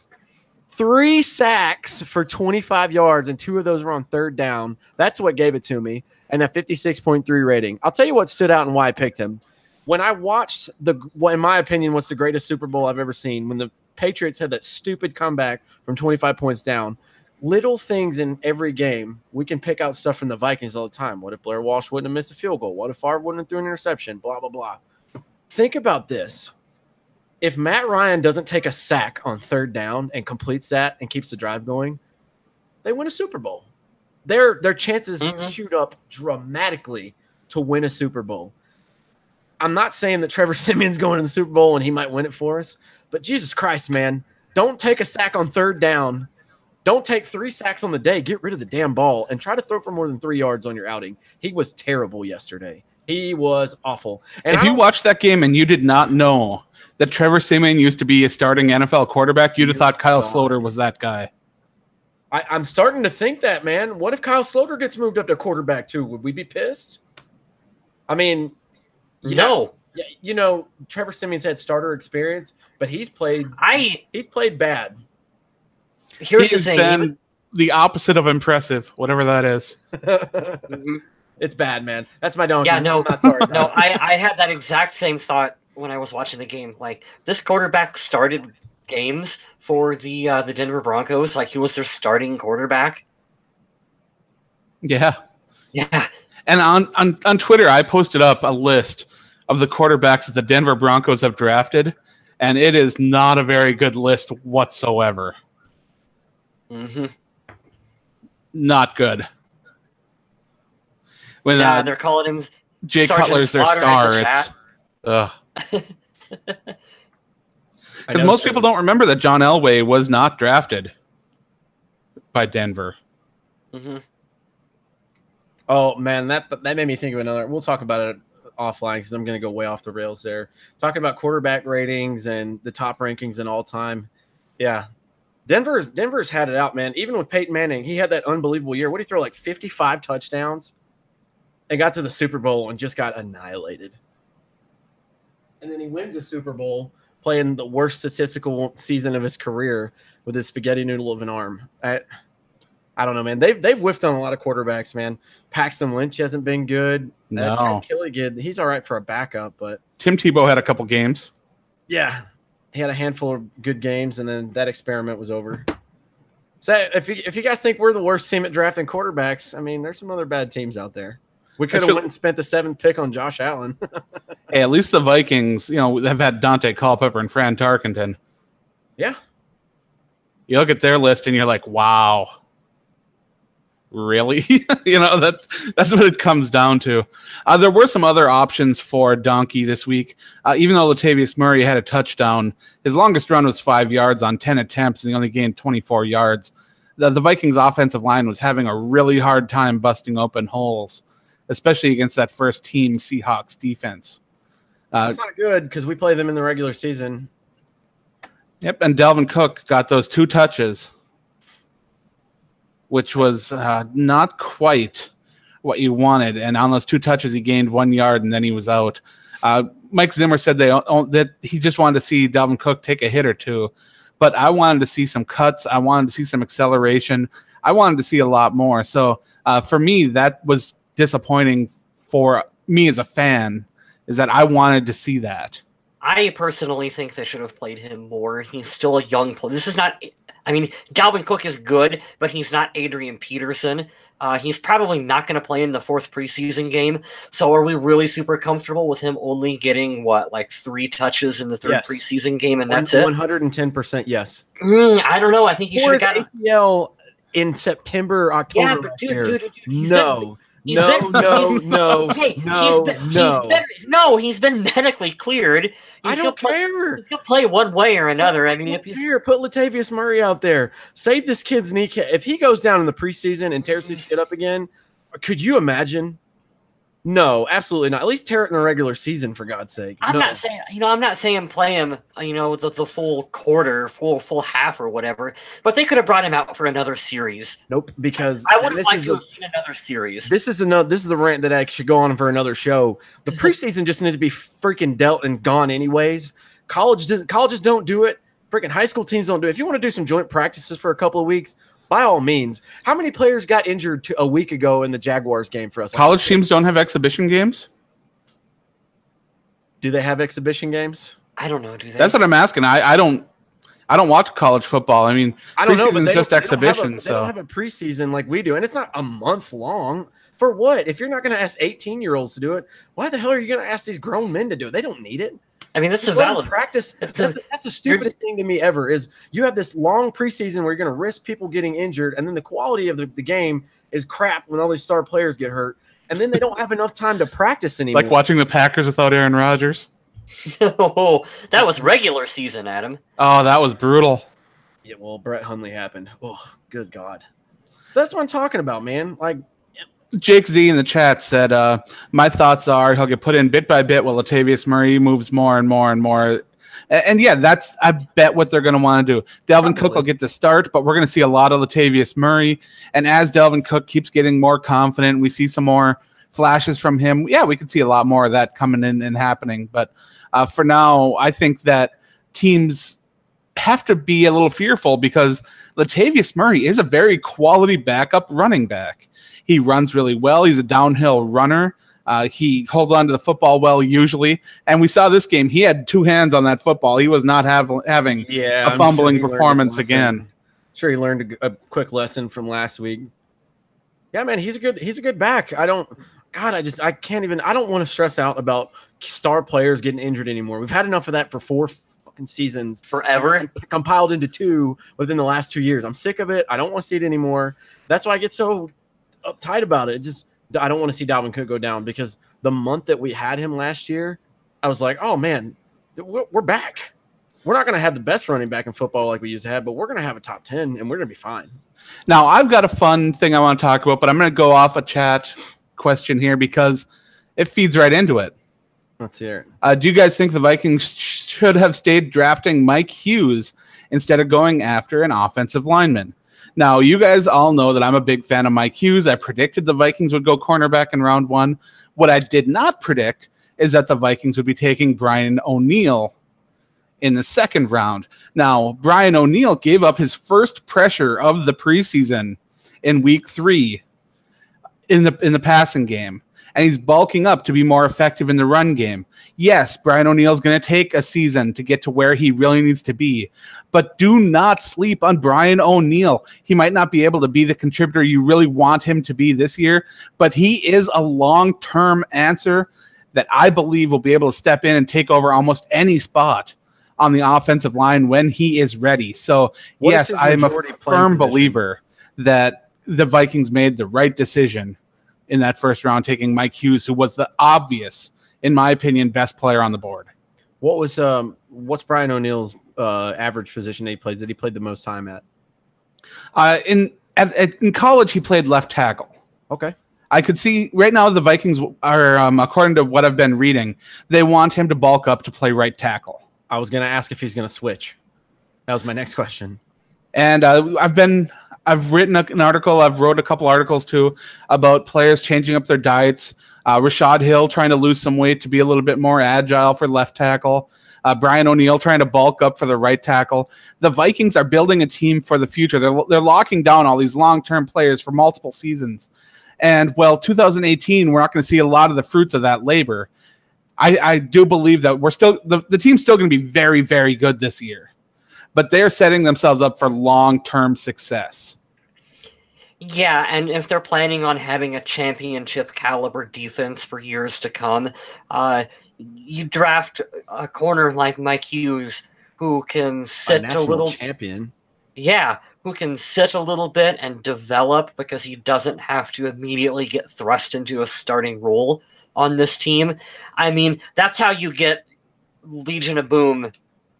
3 sacks for 25 yards, and 2 of those were on third down. That's what gave it to me, and a 56.3 rating. I'll tell you what stood out and why I picked him. When I watched in my opinion, what's the greatest Super Bowl I've ever seen, when the Patriots had that stupid comeback from 25 points down. Little things in every game. We can pick out stuff from the Vikings all the time. What if Blair Walsh wouldn't have missed a field goal? What if Favre wouldn't have thrown an interception? Blah, blah, blah. Think about this. If Matt Ryan doesn't take a sack on third down and completes that and keeps the drive going, they win a Super Bowl. Their chances shoot up dramatically to win a Super Bowl. I'm not saying that Trevor Siemian's going to the Super Bowl and he might win it for us, but Jesus Christ, man, don't take a sack on third down. Don't take 3 sacks on the day. Get rid of the damn ball and try to throw for more than 3 yards on your outing. He was terrible yesterday. He was awful. And if you watched that game and you did not know that Trevor Siemian used to be a starting NFL quarterback, you'd have thought Kyle Sloter was that guy. I'm starting to think that, man. What if Kyle Sloter gets moved up to quarterback too? Would we be pissed? I mean, Trevor Siemian's had starter experience, but he's played bad. Here's the thing. Been the opposite of impressive, whatever that is. It's bad, man. That's my donkey. Yeah, no, I'm not sorry. No, I had that exact same thought when I was watching the game. Like, this quarterback started games for the Denver Broncos. Like, he was their starting quarterback. Yeah. Yeah. And on Twitter, I posted up a list of the quarterbacks that the Denver Broncos have drafted, and it is not a very good list whatsoever. Mm-hmm. Not good. When they're calling him Jay Sergeant Cutler's their Slaughter star. Because most people don't remember that John Elway was not drafted by Denver. Mm-hmm. Oh man, that made me think of another. We'll talk about it offline because I'm going to go way off the rails there. Talking about quarterback ratings and the top rankings in all time. Yeah, Denver's had it out, man. Even with Peyton Manning, he had that unbelievable year. What did he throw, like 55 touchdowns? And got to the Super Bowl and just got annihilated. And then he wins the Super Bowl playing the worst statistical season of his career with his spaghetti noodle of an arm. I don't know, man. They've whiffed on a lot of quarterbacks, man. Paxton Lynch hasn't been good. No. Ted Killigan, he's all right for a backup, but Tim Tebow had a couple games. Yeah, he had a handful of good games, and then that experiment was over. So if you guys think we're the worst team at drafting quarterbacks, I mean, there's some other bad teams out there. We could have went and spent the 7th pick on Josh Allen. Hey, at least the Vikings, have had Dante Culpepper and Fran Tarkenton. Yeah. You look at their list and you're like, wow. Really? That's what it comes down to. There were some other options for Donkey this week. Even though Latavius Murray had a touchdown, his longest run was 5 yards on 10 attempts, and he only gained 24 yards. The Vikings offensive line was having a really hard time busting open holes, especially against that first-team Seahawks defense. It's not good because we play them in the regular season. Yep, and Dalvin Cook got those 2 touches, which was not quite what you wanted. And on those 2 touches, he gained 1 yard, and then he was out. Mike Zimmer said that he just wanted to see Dalvin Cook take a hit or two. But I wanted to see some cuts. I wanted to see some acceleration. I wanted to see a lot more. So for me, that was disappointing for me as a fan, is that I wanted to see that. I personally think they should have played him more. He's still a young player. This is not... I mean, Dalvin Cook is good, but he's not Adrian Peterson. He's probably not going to play in the 4th preseason game. So are we really super comfortable with him only getting, 3 touches in the 3rd preseason game, and that's it? 110% yes. I don't know. I think he should have gotten... ACL in September, October. Yeah, but dude, no. He's been medically cleared. I don't care. He'll play one way or another. I mean, if you put Latavius Murray out there, save this kid's kneecap. If he goes down in the preseason and tears his shit up again, could you imagine? No, absolutely not. At least tear it in the regular season, for God's sake. I'm not saying play him, the full quarter, full half or whatever. But they could have brought him out for another series. Nope, because I would have liked to have seen another series. This is the rant that I should go on for another show. The preseason just needs to be freaking dealt and gone anyways. Colleges don't do it. Freaking high school teams don't do it. If you want to do some joint practices for a couple of weeks, by all means. How many players got injured a week ago in the Jaguars game for us? College teams don't have exhibition games? Do they have exhibition games? I don't know. Do they? That's what I'm asking. I don't watch college football. I mean, I don't know, but it's just exhibition. They don't have a preseason like we do, and it's not a month long. For what? If you're not going to ask 18-year-olds to do it, why the hell are you going to ask these grown men to do it? They don't need it. I mean, that's a valid practice. That's the stupidest thing to me ever is you have this long preseason where you're going to risk people getting injured, and then the quality of the game is crap when all these star players get hurt, and then they don't have enough time to practice anymore. Like watching the Packers without Aaron Rodgers. Oh, that was regular season, Adam. Oh, that was brutal. Yeah, well, Brett Hundley happened. Oh, good God. That's what I'm talking about, man. Like, Jake Z in the chat said, my thoughts are he'll get put in bit by bit while Latavius Murray moves more and more and more. And yeah, that's, I bet, what they're going to want to do. Dalvin Cook will get the start, but we're going to see a lot of Latavius Murray. And as Dalvin Cook keeps getting more confident, we see some more flashes from him, yeah, we could see a lot more of that coming in and happening. But for now, I think that teams have to be a little fearful because Latavius Murray is a very quality backup running back. He runs really well. He's a downhill runner. He holds on to the football well usually. And we saw this game. He had two hands on that football. He was not having a fumbling performance again. I'm sure he learned a quick lesson from last week. Yeah, man, he's a good back. I don't want to stress out about star players getting injured anymore. We've had enough of that for 4 fucking seasons. Forever. Compiled into 2 within the last 2 years. I'm sick of it. I don't want to see it anymore. That's why I get so uptight about it. I don't want to see Dalvin Cook go down because the month that we had him last year, I was like, oh, man, we're back. We're not going to have the best running back in football like we used to have, but we're going to have a top 10, and we're going to be fine. Now, I've got a fun thing I want to talk about, but I'm going to go off a chat question here because it feeds right into it. Let's hear it. Do you guys think the Vikings should have stayed drafting Mike Hughes instead of going after an offensive lineman? Now, you guys all know that I'm a big fan of Mike Hughes. I predicted the Vikings would go cornerback in round 1. What I did not predict is that the Vikings would be taking Brian O'Neill in the 2nd round. Now, Brian O'Neill gave up his first pressure of the preseason in week 3 in the passing game, and he's bulking up to be more effective in the run game. Yes, Brian O'Neill's going to take a season to get to where he really needs to be, but do not sleep on Brian O'Neill. He might not be able to be the contributor you really want him to be this year, but he is a long-term answer that I believe will be able to step in and take over almost any spot on the offensive line when he is ready. So, yes, I'm a firm believer that the Vikings made the right decision in that first round, taking Mike Hughes, who was the obvious, in my opinion, best player on the board. What's Brian O'Neill's average position that he plays that he played the most time at? In college, he played left tackle. Okay. I could see right now the Vikings are, according to what I've been reading, they want him to bulk up to play right tackle. I was going to ask if he's going to switch. That was my next question. And I've written an article. I've wrote a couple articles too about players changing up their diets. Rashad Hill trying to lose some weight to be a little bit more agile for left tackle. Brian O'Neill trying to bulk up for the right tackle. The Vikings are building a team for the future. They're locking down all these long-term players for multiple seasons. And, 2018, we're not going to see a lot of the fruits of that labor. I do believe that we're still the team's still going to be very, very good this year. But they're setting themselves up for long-term success. Yeah, and if they're planning on having a championship caliber defense for years to come, you draft a corner like Mike Hughes who can sit a little champion. Yeah, who can sit a little bit and develop because he doesn't have to immediately get thrust into a starting role on this team. I mean, that's how you get Legion of Boom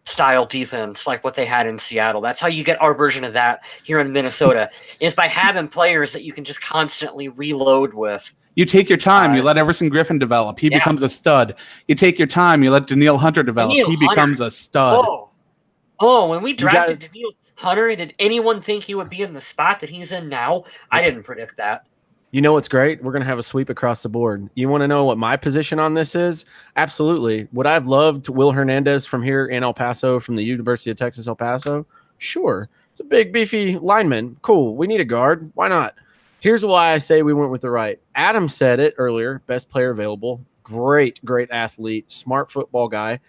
style defense like what they had in Seattle. That's how you get our version of that here in Minnesota, is by having players that you can just constantly reload with. You take your time. You let Everson Griffin develop. He becomes a stud. You take your time. You let Danielle Hunter develop. He becomes a stud. When we drafted Danielle Hunter, did anyone think he would be in the spot that he's in now? I didn't predict that. You know what's great? We're going to have a sweep across the board. You want to know what my position on this is? Absolutely. Would I have loved Will Hernandez from here in El Paso, from the University of Texas, El Paso? Sure. It's a big, beefy lineman. Cool. We need a guard. Why not? Here's why I say we went with the right. Adam said it earlier. Best player available. Great athlete. Smart football guy.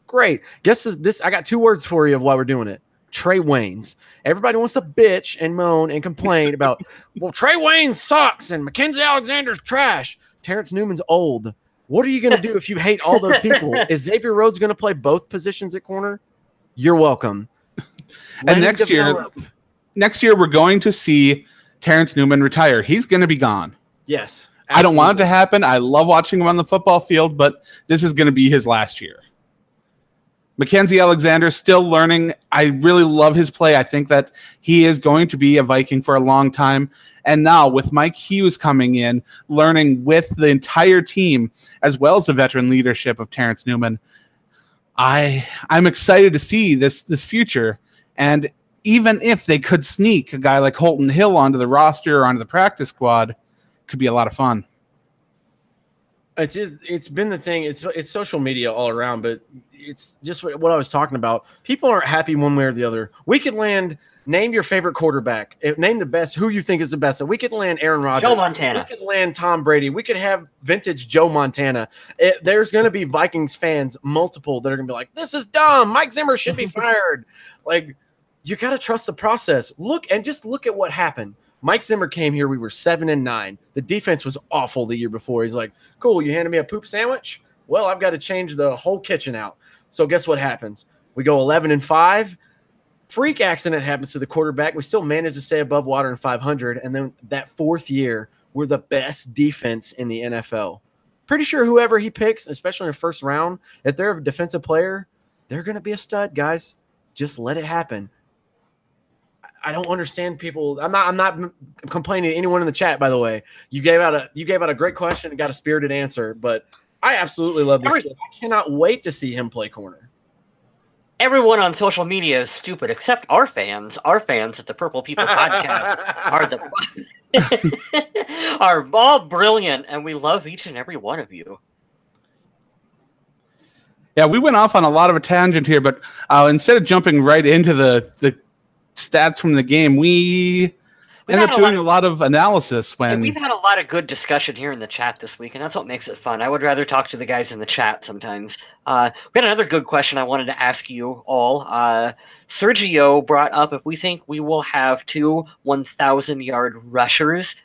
Great. Guess this. I got 2 words for you of why we're doing it. Trey Waynes. Everybody wants to bitch and moan and complain about, well, Trey Waynes sucks and Mackenzie Alexander's trash. Terrence Newman's old. What are you going to do if you hate all those people? Is Xavier Rhodes going to play both positions at corner? You're welcome. And next year we're going to see Terrence Newman retire. He's going to be gone. Yes. Absolutely. I don't want it to happen. I love watching him on the football field, but this is going to be his last year. Mackenzie Alexander still learning. I really love his play. I think that he is going to be a Viking for a long time. And now with Mike Hughes coming in, learning with the entire team, as well as the veteran leadership of Terrence Newman, I'm excited to see this future. And even if they could sneak a guy like Holton Hill onto the roster or onto the practice squad, could be a lot of fun. It's been the thing. It's social media all around, but it's just what I was talking about. People aren't happy one way or the other. We could land. Name your favorite quarterback. Name the best. Who you think is the best. So we could land Aaron Rodgers. Joe Montana. We could land Tom Brady. We could have vintage Joe Montana. There's going to be Vikings fans, multiple, that are going to be like, "This is dumb. Mike Zimmer should be fired." Like, you got to trust the process. Look at what happened. Mike Zimmer came here. We were 7-9. The defense was awful the year before. He's like, "Cool, you handed me a poop sandwich? Well, I've got to change the whole kitchen out." So guess what happens? We go 11-5. Freak accident happens to the quarterback. We still manage to stay above water in 500. And then that fourth year, we're the best defense in the NFL. Pretty sure whoever he picks, especially in the first round, if they're a defensive player, they're going to be a stud, guys. Just let it happen. I don't understand people. I'm not complaining to anyone in the chat, by the way. You gave out a great question and got a spirited answer, but I absolutely love this kid. I cannot wait to see him play corner. Everyone on social media is stupid except our fans. Our fans at the Purple People Podcast are all brilliant, and we love each and every one of you. Yeah, we went off on a lot of a tangent here, but instead of jumping right into the stats from the game, we ended up doing a lot of analysis. We've had a lot of good discussion here in the chat this week, and that's what makes it fun. I would rather talk to the guys in the chat sometimes. We had another good question I wanted to ask you all. Sergio brought up if we think we will have 2 1,000-yard rushers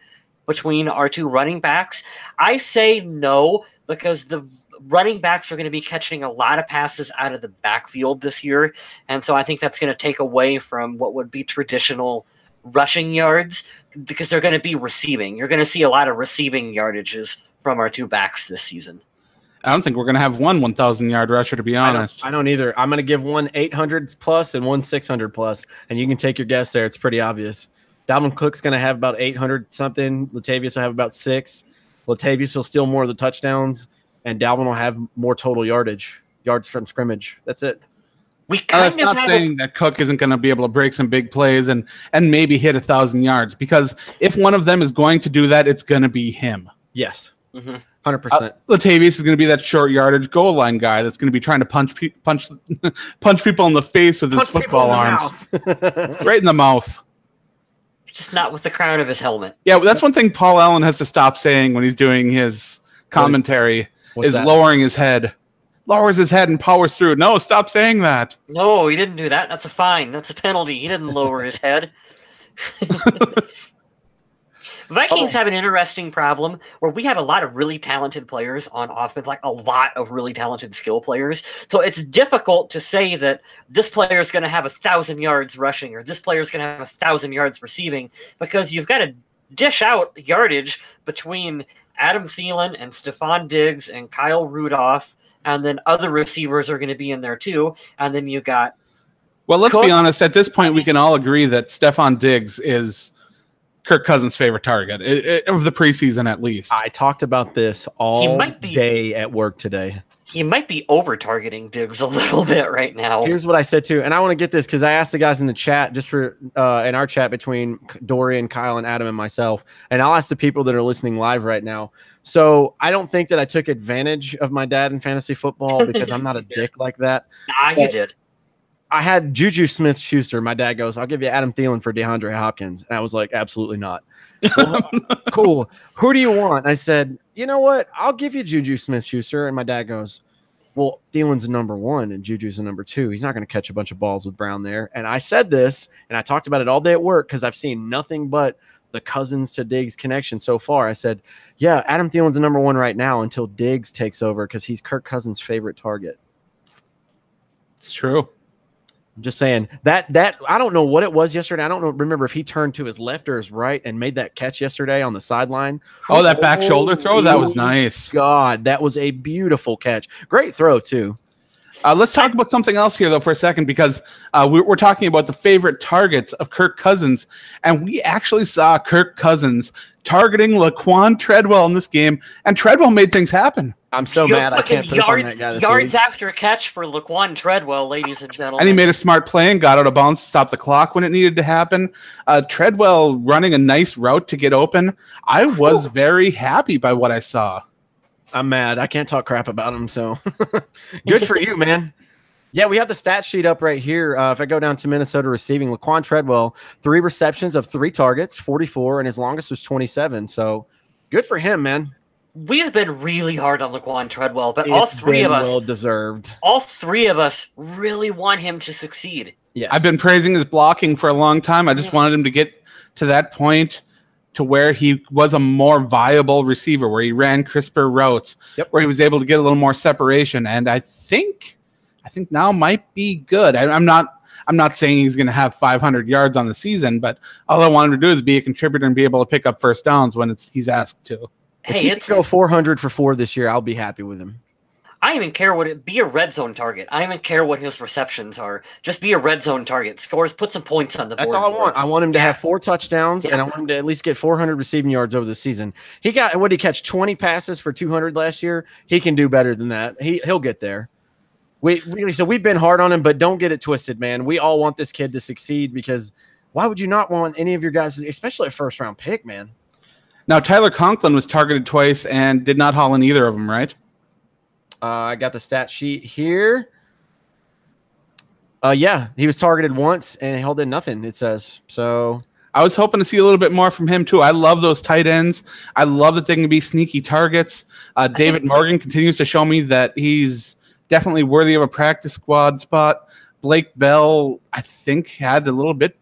between our 2 running backs. I say no, because the running backs are going to be catching a lot of passes out of the backfield this year, and so I think that's going to take away from what would be traditional rushing yards, because they're going to be receiving. You're going to see a lot of receiving yardages from our 2 backs this season. I don't think we're going to have one 1,000-yard rusher, to be honest. I don't either. I'm going to give one 800 plus and one 600 plus, and you can take your guess there. It's pretty obvious. Dalvin Cook's going to have about 800 something. Latavius will have about 6. Latavius will steal more of the touchdowns, and Dalvin will have more total yards from scrimmage. That's it. That's not saying that Cook isn't going to be able to break some big plays and maybe hit 1,000 yards, because if one of them is going to do that, it's going to be him. Yes, 100%. Latavius is going to be that short yardage goal line guy that's going to be trying to punch people in the face with his football arms, right in the mouth. Just not with the crown of his helmet. Yeah, that's one thing Paul Allen has to stop saying when he's doing his commentary is lowering his head. Lowers his head and powers through. No, stop saying that. No, he didn't do that. That's a fine. That's a penalty. He didn't lower his head. Vikings have an interesting problem where we have a lot of really talented players on offense, like a lot of really talented skill players. So it's difficult to say that this player is going to have 1,000 yards rushing or this player is going to have 1,000 yards receiving, because you've got to dish out yardage between Adam Thielen and Stephon Diggs and Kyle Rudolph. And then other receivers are going to be in there too. And then you got... Well, let's be honest. At this point, we can all agree that Stephon Diggs is Kirk Cousins' favorite target of the preseason, at least. I talked about this all day at work today. He might be over-targeting Diggs a little bit right now. Here's what I said too, and I want to get this because I asked the guys in the chat, just for in our chat between Dorian, Kyle, and Adam and myself, and I'll ask the people that are listening live right now. So I don't think that I took advantage of my dad in fantasy football because I'm not a dick like that. Nah, you did. I had Juju Smith-Schuster. My dad goes, "I'll give you Adam Thielen for DeAndre Hopkins." And I was like, absolutely not. Well, cool. Who do you want? And I said, you know what? I'll give you Juju Smith-Schuster. And my dad goes, well, Thielen's a number 1 and Juju's a number 2. He's not going to catch a bunch of balls with Brown there. And I said this, and I talked about it all day at work because I've seen nothing but the Cousins to Diggs connection so far. I said, yeah, Adam Thielen's a number 1 right now until Diggs takes over because he's Kirk Cousins' favorite target. It's true. I'm just saying that I don't know what it was yesterday. I don't remember if he turned to his left or his right and made that catch yesterday on the sideline. Oh, that back shoulder throw? That was nice. God, that was a beautiful catch. Great throw, too. Let's talk about something else here, though, for a second, because we're talking about the favorite targets of Kirk Cousins, and we actually saw Kirk Cousins targeting Laquan Treadwell in this game, and Treadwell made things happen. I'm so mad I can't put on that guy this yards week. After a catch for Laquan Treadwell, ladies and gentlemen. And he made a smart play and got out of bounds to stop the clock when it needed to happen. Treadwell running a nice route to get open. I was very happy by what I saw. I'm mad. I can't talk crap about him, so good for you, man. Yeah, we have the stat sheet up right here. If I go down to Minnesota receiving, Laquan Treadwell, 3 receptions of 3 targets, 44, and his longest was 27. So good for him, man. We have been really hard on Laquan Treadwell, but all three of us well deserved. All 3 of us really want him to succeed. Yes. I've been praising his blocking for a long time. I just wanted him to get to that point to where he was a more viable receiver, where he ran crisper routes, where he was able to get a little more separation. And I think now might be good. I'm not saying he's going to have 500 yards on the season, but all I want him to do is be a contributor and be able to pick up first downs when he's asked to. Hey, it's go 400 for 4 this year. I'll be happy with him. I don't even care be a red zone target. I don't even care what his receptions are. Just be a red zone target. Scores, put some points on the board. That's all I want. I want him to have 4 touchdowns, and I want him to at least get 400 receiving yards over the season. He got, what did he catch, 20 passes for 200 last year? He can do better than that. He'll get there. So we've been hard on him, but don't get it twisted, man. We all want this kid to succeed, because why would you not want any of your guys, especially a first-round pick, man? Now, Tyler Conklin was targeted twice and did not haul in either of them, right? I got the stat sheet here. Yeah, he was targeted once and he held in nothing, it says. So I was hoping to see a little bit more from him, too. I love those tight ends. I love that they can be sneaky targets. David Morgan continues to show me that he's definitely worthy of a practice squad spot. Blake Bell, I think, had a little bit.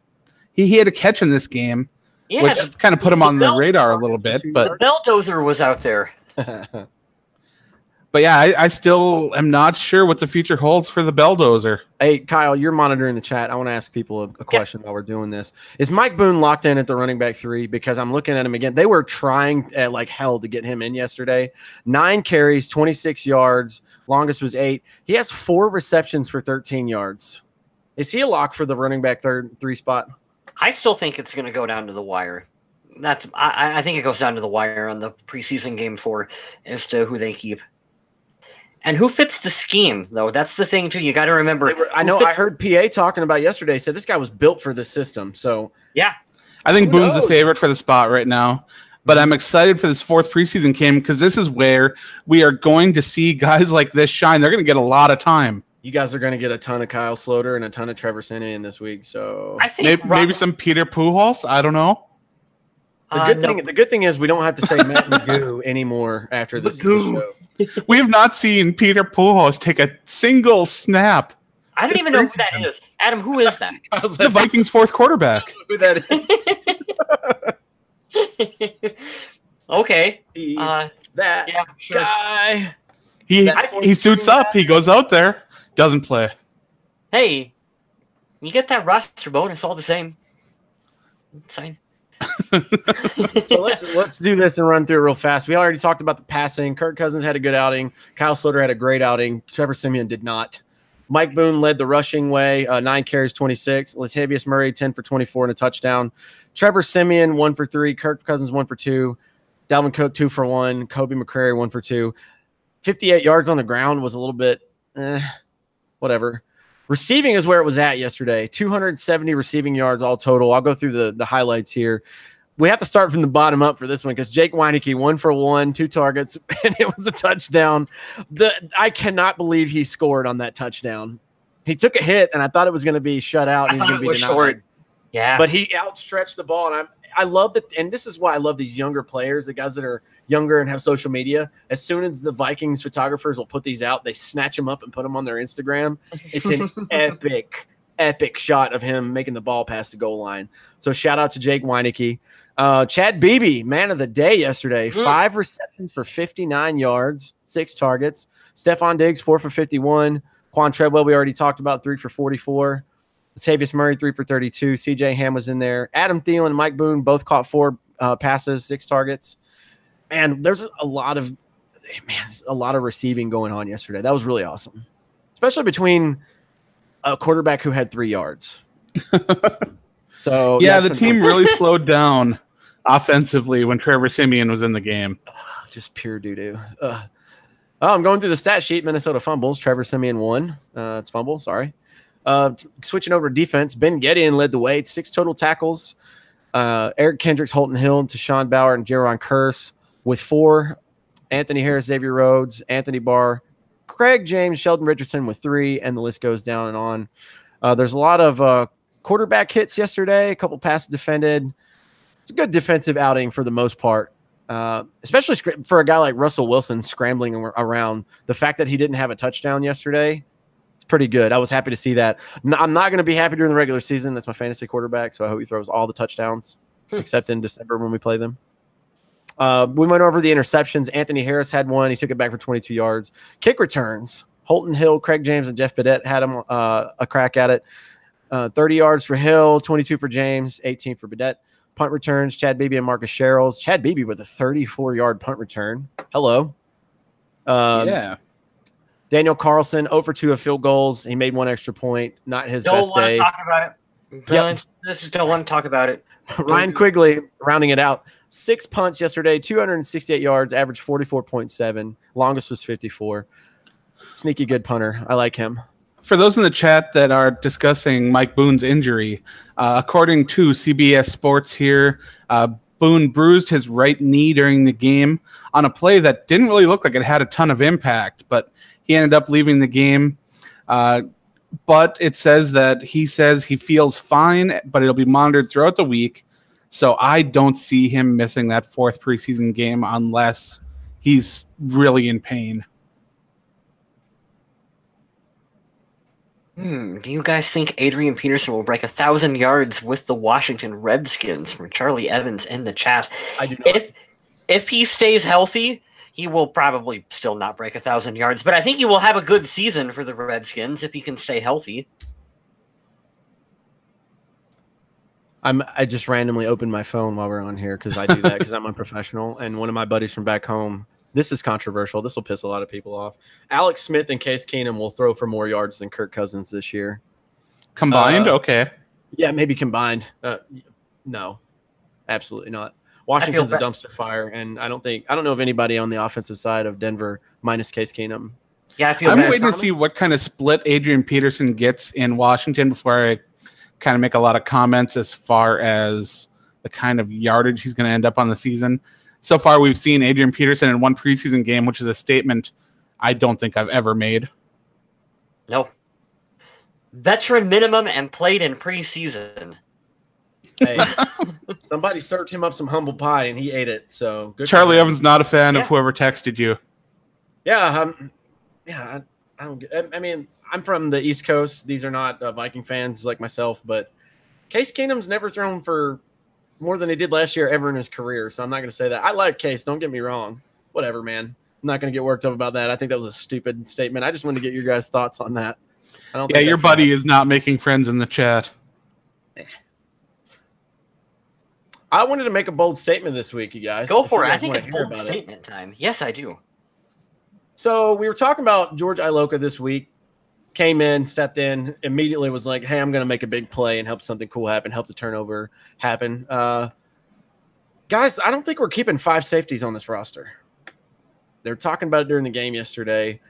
He had a catch in this game, which kind of put him on the radar a little bit. But the Belldozer was out there. But yeah, I still am not sure what the future holds for the Belldozer. Hey, Kyle, you're monitoring the chat. I want to ask people a question while we're doing this. Is Mike Boone locked in at the running back 3? Because I'm looking at him again. They were trying at like hell to get him in yesterday. 9 carries, 26 yards. Longest was 8. He has 4 receptions for 13 yards. Is he a lock for the running back 3 spot? I still think it's going to go down to the wire. I think it goes down to the wire on the preseason game 4 as to who they keep. And who fits the scheme, though? That's the thing, too. You got to remember. I heard PA talking about yesterday. Said this guy was built for this system. So yeah, I think Boone's the favorite for the spot right now. But I'm excited for this 4th preseason game, because this is where we are going to see guys like this shine. They're going to get a lot of time. You guys are going to get a ton of Kyle Sloter and a ton of Trevor Siemian this week. So I think maybe some Peter Pujols. I don't know. The good thing is we don't have to say Matt Magoo anymore after this show. We have not seen Peter Pujols take a single snap. I don't even know who that is. Adam, who is that? The Vikings' 4th quarterback. Who that is? Okay. That guy. He suits up. He goes out there. Doesn't play. Hey, you get that roster bonus all the same. Insane. So let's do this and run through it real fast. We already talked about the passing. Kirk Cousins had a good outing. Kyle Sloter had a great outing. Trevor Siemian did not. Mike Boone led the rushing way, 9 carries, 26. Latavius Murray, 10 for 24 and a touchdown. Trevor Siemian, 1 for 3. Kirk Cousins, 1 for 2. Dalvin Cook, 2 for 1. Kobe McCrary, 1 for 2. 58 yards on the ground was a little bit, whatever. Receiving is where it was at yesterday. 270 receiving yards all total. I'll go through the highlights here. We have to start from the bottom up for this one, because Jake Weineke, 1 for 1, 2 targets, and it was a touchdown. I cannot believe he scored on that touchdown. He took a hit, and I thought it was going to be shut out. I thought it was short. Yeah. But he outstretched the ball, and I love that, and this is why I love these younger players, the guys that are younger and have social media. As soon as the Vikings photographers will put these out, they snatch them up and put them on their Instagram. It's an epic shot of him making the ball past the goal line. So shout out to Jake Weineke. Chad Beebe, man of the day yesterday. 5 receptions for 59 yards, 6 targets. Stephon Diggs, 4 for 51. Quan Treadwell, we already talked about, 3 for 44. Latavius Murray, 3 for 32. CJ Ham was in there. Adam Thielen and Mike Boone both caught 4 passes, 6 targets. And there's a lot of receiving going on yesterday. That was really awesome, especially between a quarterback who had 3 yards. So yeah, the team really slowed down offensively when Trevor Siemian was in the game. Just pure doo-doo. I'm going through the stat sheet. Minnesota fumbles. Trevor Siemian 1. It's fumble. Sorry. Switching over to defense, Ben Gedeon led the way. 6 total tackles. Eric Kendricks, Holton Hill, Tashawn Bauer, and Jaron Kearse with 4. Anthony Harris, Xavier Rhodes, Anthony Barr, Craig James, Sheldon Richardson with 3, and the list goes down and on. There's a lot of quarterback hits yesterday, a couple passes defended. It's a good defensive outing for the most part, especially for a guy like Russell Wilson scrambling around. The fact that he didn't have a touchdown yesterday, it's pretty good. I was happy to see that. I'm not going to be happy during the regular season. That's my fantasy quarterback, so I hope he throws all the touchdowns, except in December when we play them. We went over the interceptions. Anthony Harris had one. He took it back for 22 yards. Kick returns. Holton Hill, Craig James, and Jeff Bidette had him a crack at it. 30 yards for Hill, 22 for James, 18 for Bidette. Punt returns, Chad Beebe and Marcus Sherrills. Chad Beebe with a 34-yard punt return. Hello. Yeah. Daniel Carlson, 0 for 2 of field goals. He made 1 extra point. Not his best day. Don't want to talk about it. Just don't want to talk about it. Ryan Quigley, rounding it out. 6 punts yesterday, 268 yards, average 44.7. Longest was 54. Sneaky good punter. I like him. For those in the chat that are discussing Mike Boone's injury, according to CBS Sports here, Boone bruised his right knee during the game on a play that didn't really look like it had a ton of impact, but he ended up leaving the game. But it says that he feels fine, but it'll be monitored throughout the week. So I don't see him missing that 4th preseason game unless he's really in pain. Do you guys think Adrian Peterson will break 1,000 yards with the Washington Redskins? From Charlie Evans in the chat. I do not. If he stays healthy, he will probably still not break 1,000 yards, but I think he will have a good season for the Redskins if he can stay healthy. I just randomly opened my phone while we're on here because I do that because I'm unprofessional. And one of my buddies from back home, this is controversial. This will piss a lot of people off. Alex Smith and Case Keenum will throw for more yards than Kirk Cousins this year. Combined? Okay. Yeah, maybe combined. No, absolutely not. Washington's a dumpster fire, and I don't know of anybody on the offensive side of Denver minus Case Keenum. Yeah, I'm waiting to see what kind of split Adrian Peterson gets in Washington before I kind of make a lot of comments as far as the kind of yardage he's going to end up on the season. So far, we've seen Adrian Peterson in 1 preseason game, which is a statement I don't think I've ever made. Nope. Veteran minimum and played in preseason. Hey, somebody served him up some humble pie and he ate it. So good. Charlie Evans not a fan of whoever texted you. Yeah, I don't get. I mean, I'm from the East Coast. These are not Viking fans like myself, but Case Keenum's never thrown for more than he did last year ever in his career. So I'm not going to say that. I like Case. Don't get me wrong. Whatever, man. I'm not going to get worked up about that. I think that was a stupid statement. I just wanted to get your guys' thoughts on that. I don't. Yeah, your buddy is not making friends in the chat. I wanted to make a bold statement this week, you guys. Go for it. I think it's bold statement time. Yes, I do. So we were talking about George Iloka this week. Came in, stepped in, immediately was like, hey, I'm going to make a big play and help something cool happen, help the turnover happen. Guys, I don't think we're keeping 5 safeties on this roster. They were talking about it during the game yesterday.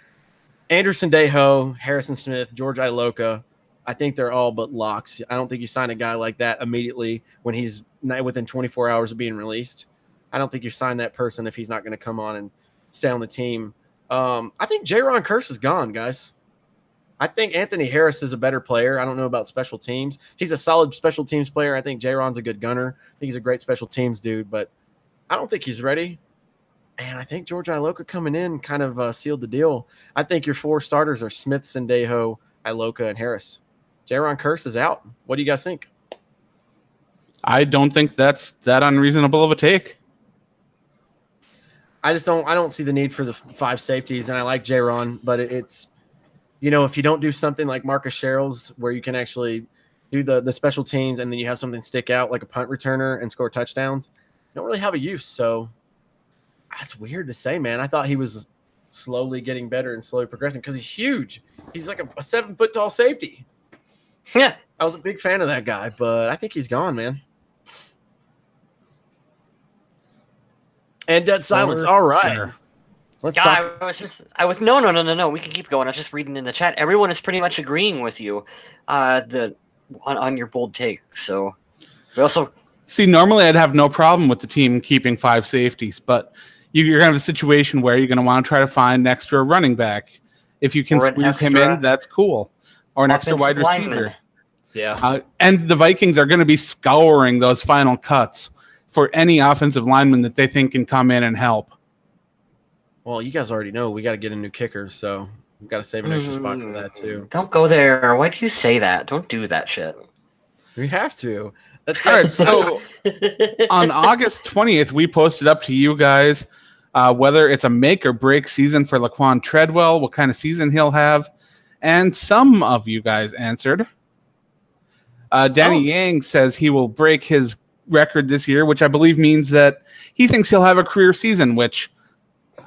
Anderson Dejo, Harrison Smith, George Iloka, I think they're all but locks. I don't think you sign a guy like that immediately when he's within 24 hours of being released. I don't think you sign that person if he's not going to come on and stay on the team. I think Jaron Kearse is gone, guys. I think Anthony Harris is a better player. I don't know about special teams. He's a solid special teams player. I think Jaron's a good gunner. I think he's a great special teams dude, but I don't think he's ready. And I think George Iloka coming in kind of sealed the deal. I think your 4 starters are Smith, Sendejo, Iloka, and Harris. Jaron Kearse is out. What do you guys think? I don't think that's that unreasonable of a take. I don't see the need for the 5 safeties, and I like Jaron, but it's, you know, if you don't do something like Marcus Sherrills where you can actually do the special teams and then you have something stick out like a punt returner and score touchdowns, you don't really have a use. So that's weird to say, man. I thought he was slowly getting better and slowly progressing because he's huge. He's like a 7-foot-tall safety. Yeah. I was a big fan of that guy, but I think he's gone, man. And dead silence. All right. Sure. Let's talk. No. We can keep going. I was just reading in the chat. Everyone is pretty much agreeing with you on your bold take. So we also see, normally I'd have no problem with the team keeping 5 safeties, but you're going to have a situation where you're going to want to try to find an extra running back. If you can squeeze him in, that's cool. Or an extra wide receiver. Yeah. And the Vikings are going to be scouring those final cuts for any offensive lineman that they think can come in and help. Well, you guys already know we got to get a new kicker, so we've got to save an extra spot for that too. Don't go there. Why did you say that? Don't do that shit. We have to. All right, so on August 20th, we posted up to you guys whether it's a make or break season for Laquan Treadwell, what kind of season he'll have, and some of you guys answered. Danny Yang says he will break his record this year, which I believe means that he thinks he'll have a career season, which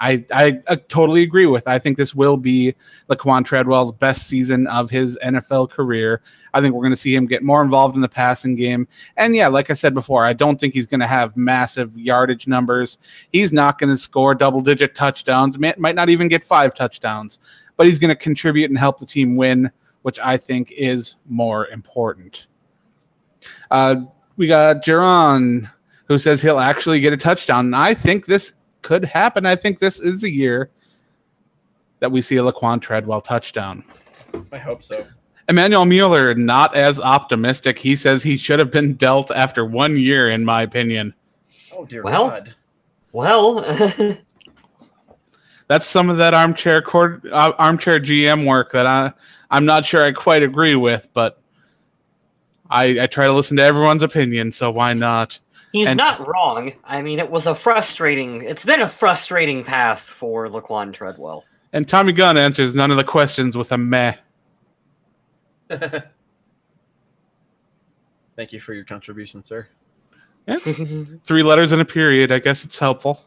I totally agree with. I think this will be Laquan Treadwell's best season of his NFL career. I think we're going to see him get more involved in the passing game. And yeah, like I said before, I don't think he's going to have massive yardage numbers. He's not going to score double-digit touchdowns, might not even get 5 touchdowns, but he's going to contribute and help the team win, which I think is more important. We got Jaron, who says he'll actually get a touchdown. And I think this could happen. I think this is a year that we see a Laquan Treadwell touchdown. I hope so. Emmanuel Mueller, not as optimistic. He says he should have been dealt after 1 year, in my opinion. Oh, dear God. Well, that's some of that armchair GM work that I'm not sure I quite agree with, but I try to listen to everyone's opinion, so why not? He's not wrong. I mean, it's been a frustrating path for Laquan Treadwell. And Tommy Gunn answers none of the questions with a meh. Thank you for your contribution, sir. Yeah, 3 letters and a period. I guess it's helpful.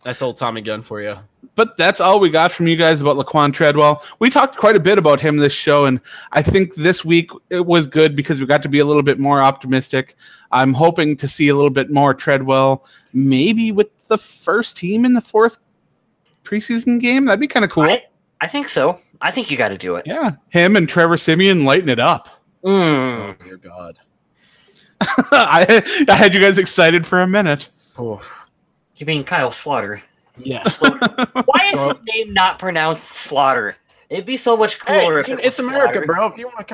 That's old Tommy Gunn for you. But that's all we got from you guys about Laquan Treadwell. We talked quite a bit about him this show, and I think this week it was good because we got to be a little bit more optimistic. I'm hoping to see a little bit more Treadwell, maybe with the first team in the 4th preseason game. That'd be kind of cool. I think so. I think you got to do it. Yeah, him and Trevor Siemian lighten it up. Oh, dear God. I had you guys excited for a minute. Oh. You mean Kyle Slaughter? Yes. Why is his name not pronounced Slaughter? It'd be so much cooler if it was it's America, Slaughter. bro.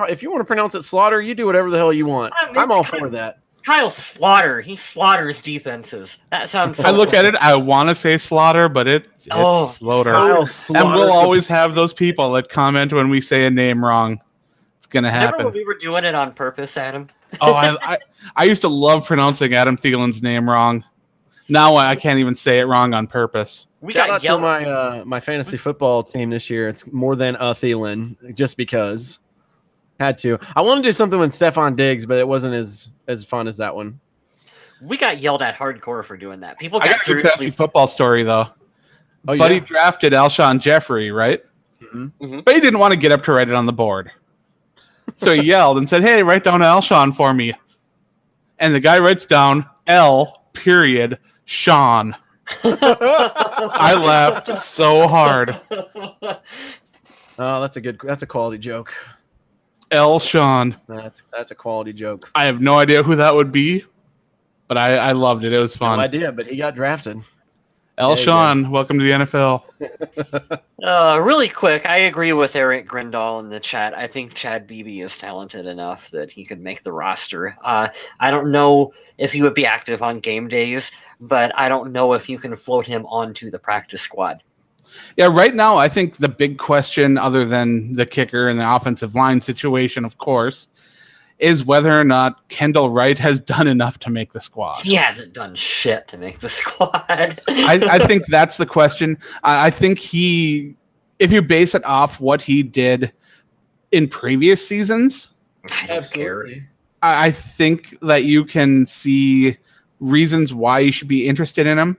If you want to pronounce it Slaughter, you do whatever the hell you want. I'm all for that. Kyle Slaughter. He slaughters defenses. That sounds so I look at it, I want to say Slaughter, but it's Slaughter. And we'll always have those people that comment when we say a name wrong. It's going to happen. Remember when we were doing it on purpose, Adam? I used to love pronouncing Adam Thielen's name wrong. Now I can't even say it wrong on purpose. Shout out to my fantasy football team this year. It's more than a Thielen, just because. Had to. I wanted to do something with Stephon Diggs, but it wasn't as fun as that one. We got yelled at hardcore for doing that. People I got a fantasy football story, though. Oh, Buddy drafted Alshon Jeffrey, right? Mm-hmm. But he didn't want to get up to write it on the board. So he yelled and said, "Hey, write down Alshon for me." And the guy writes down L.Sean. I laughed so hard. Oh, that's a quality joke. Sean. That's a quality joke. I have no idea who that would be, but I loved it. It was fun. No idea, but he got drafted. Sean, welcome to the NFL. Really quick, I agree with Eric Grindal in the chat. I think Chad Beebe is talented enough that he could make the roster. I don't know if he would be active on game days, but I don't know if you can float him onto the practice squad. Yeah, right now, I think the big question, other than the kicker and the offensive line situation, of course, is whether or not Kendall Wright has done enough to make the squad. He hasn't done shit to make the squad. I think that's the question. I think if you base it off what he did in previous seasons, I don't care. I think that you can see reasons why you should be interested in him.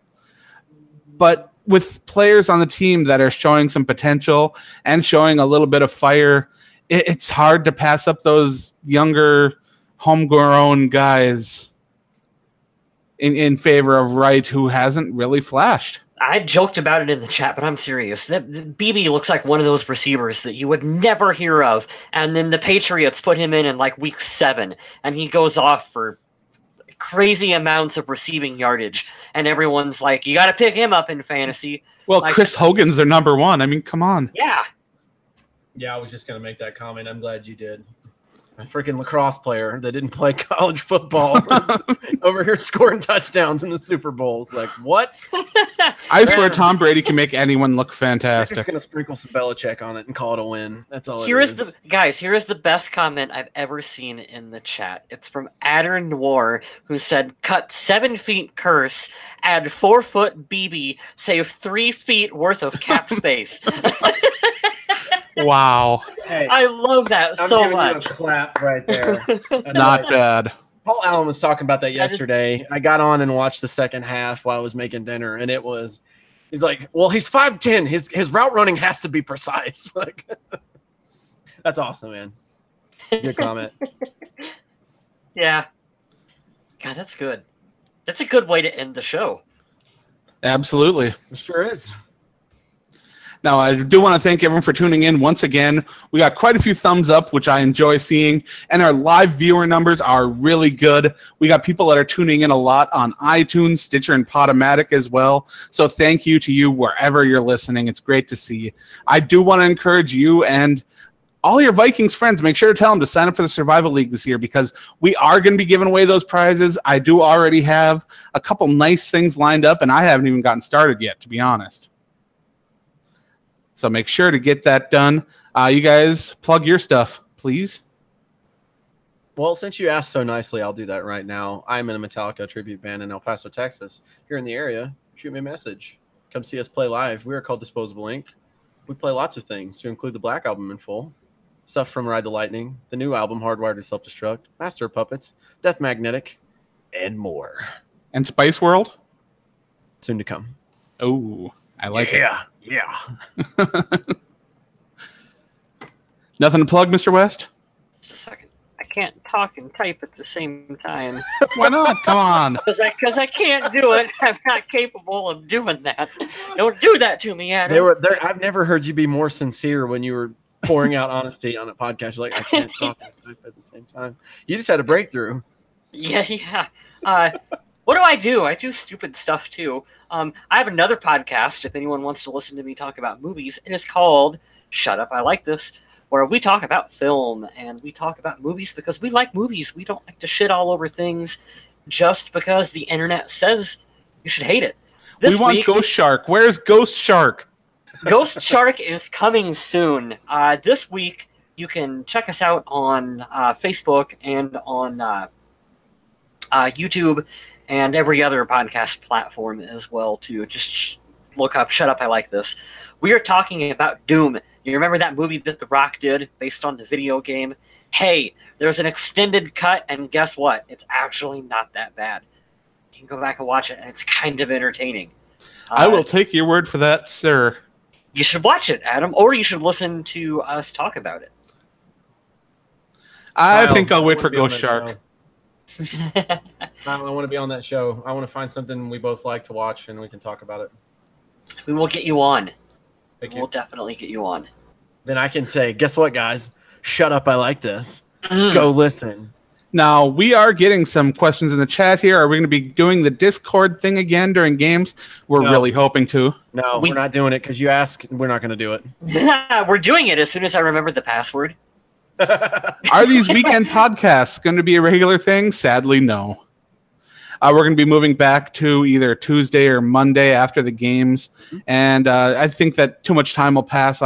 But with players on the team that are showing some potential and showing a little bit of fire, it's hard to pass up those younger, homegrown guys in favor of Wright, who hasn't really flashed. I joked about it in the chat, but I'm serious. BB looks like one of those receivers that you would never hear of, and then the Patriots put him in like week 7, and he goes off for crazy amounts of receiving yardage, and everyone's like, you got to pick him up in fantasy. Well, like, Chris Hogan's their number one. I mean, come on. Yeah. Yeah, I was just going to make that comment. I'm glad you did. A freaking lacrosse player that didn't play college football over here scoring touchdowns in the Super Bowl. It's like, what? I swear Tom Brady can make anyone look fantastic. I'm just going to sprinkle some Belichick on it and call it a win. That's all Here it is. Here is the best comment I've ever seen in the chat. It's from Adder Noir, who said, cut 7 feet curse, add 4 foot BB, save 3 feet worth of cap space. Wow. Hey, I love that so much. You a clap right there. Not bad. Paul Allen was talking about that yesterday. I got on and watched the second half while I was making dinner, and he's like, well, he's 5'10". His route running has to be precise. Like, that's awesome, man. Good comment. Yeah. God, that's good. That's a good way to end the show. Absolutely. It sure is. Now, I do want to thank everyone for tuning in once again. We got quite a few thumbs up, which I enjoy seeing, and our live viewer numbers are really good. We got people that are tuning in a lot on iTunes, Stitcher, and PodOMatic as well. So thank you to you wherever you're listening. It's great to see. I do want to encourage you and all your Vikings friends, make sure to tell them to sign up for the Survival League this year because we are going to be giving away those prizes. I do already have a couple nice things lined up, and I haven't even gotten started yet, to be honest. So make sure to get that done. You guys plug your stuff, please. Well, since you asked so nicely, I'll do that right now. I'm in a Metallica tribute band in El Paso, Texas. If you're in the area, shoot me a message. Come see us play live. We are called Disposable Inc. We play lots of things, to include the Black Album in full, stuff from Ride the Lightning, the new album Hardwired to Self-Destruct, Master of Puppets, Death Magnetic, and more. And Spice World? Soon to come. Oh, I like it. Yeah. Nothing to plug, Mr. West? Just a second. I can't talk and type at the same time. Why not? Come on. Because I can't do it. I'm not capable of doing that. Don't do that to me, Adam. I've never heard you be more sincere when you were pouring out honesty on a podcast. You're like, I can't talk and type at the same time. You just had a breakthrough. Yeah. What do? I do stupid stuff, too. I have another podcast, if anyone wants to listen to me talk about movies. It is called Shut Up, I Like This, where we talk about film, and we talk about movies because we like movies. We don't like to shit all over things just because the internet says you should hate it. We want Ghost Shark. Where's Ghost Shark? Ghost Shark is coming soon. This week, you can check us out on Facebook and on YouTube and every other podcast platform as well, too. Just look up Shut Up, I Like This. We are talking about Doom. You remember that movie that The Rock did based on the video game? Hey, there's an extended cut, and guess what? It's actually not that bad. You can go back and watch it, and it's kind of entertaining. I will take your word for that, sir. You should watch it, Adam, or you should listen to us talk about it. I think I'll wait for Ghost Shark. I want to be on that show. I want to find something we both like to watch, and we can talk about it. We will get you on. We'll definitely get you on. Then I can say, guess what, guys? Shut up, I like this. Go listen. Now, we are getting some questions in the chat here. Are we going to be doing the Discord thing again during games? We're really hoping to. No, we're not doing it because you asked. We're not going to do it. We're doing it as soon as I remember the password. Are these weekend podcasts going to be a regular thing? Sadly, no. We're going to be moving back to either Tuesday or Monday after the games. And I think that too much time will pass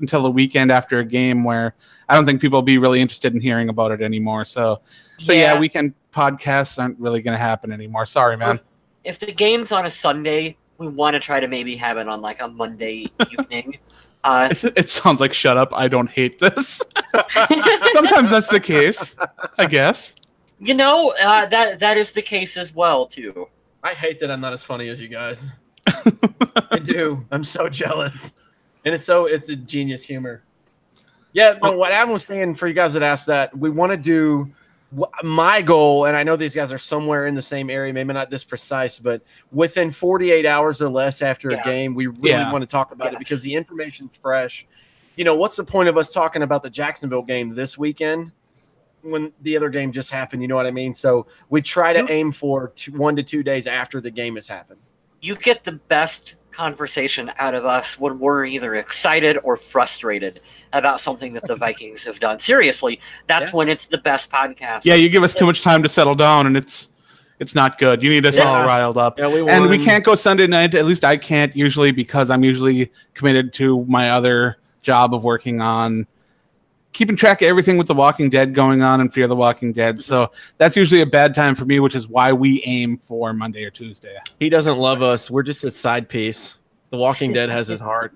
until the weekend after a game where I don't think people will be really interested in hearing about it anymore. So yeah, weekend podcasts aren't really going to happen anymore. Sorry, man. If the game's on a Sunday, we want to try to maybe have it on like a Monday evening. It sounds like Shut Up, I Don't Hate This. Sometimes that's the case, I guess. You know, that is the case as well, too. I hate that I'm not as funny as you guys. I do. I'm so jealous. And it's a genius humor. Yeah, no, what Adam was saying for you guys that asked that, we want to do my goal, and I know these guys are somewhere in the same area, maybe not this precise, but within 48 hours or less after a game, we really want to talk about it because the information's fresh. You know, what's the point of us talking about the Jacksonville game this weekend when the other game just happened. You know what I mean? So we try to aim for 1 to 2 days after the game has happened. You get the best conversation out of us when we're either excited or frustrated about something that the Vikings have done. Seriously, that's when it's the best podcast. Yeah, you give us too much time to settle down, and it's not good. You need us all riled up. Yeah, and we can't go Sunday night. At least I can't usually, because I'm usually committed to my other job of working on keeping track of everything with The Walking Dead going on and Fear the Walking Dead. So that's usually a bad time for me, which is why we aim for Monday or Tuesday. He doesn't love us. We're just a side piece. The Walking Dead has his heart.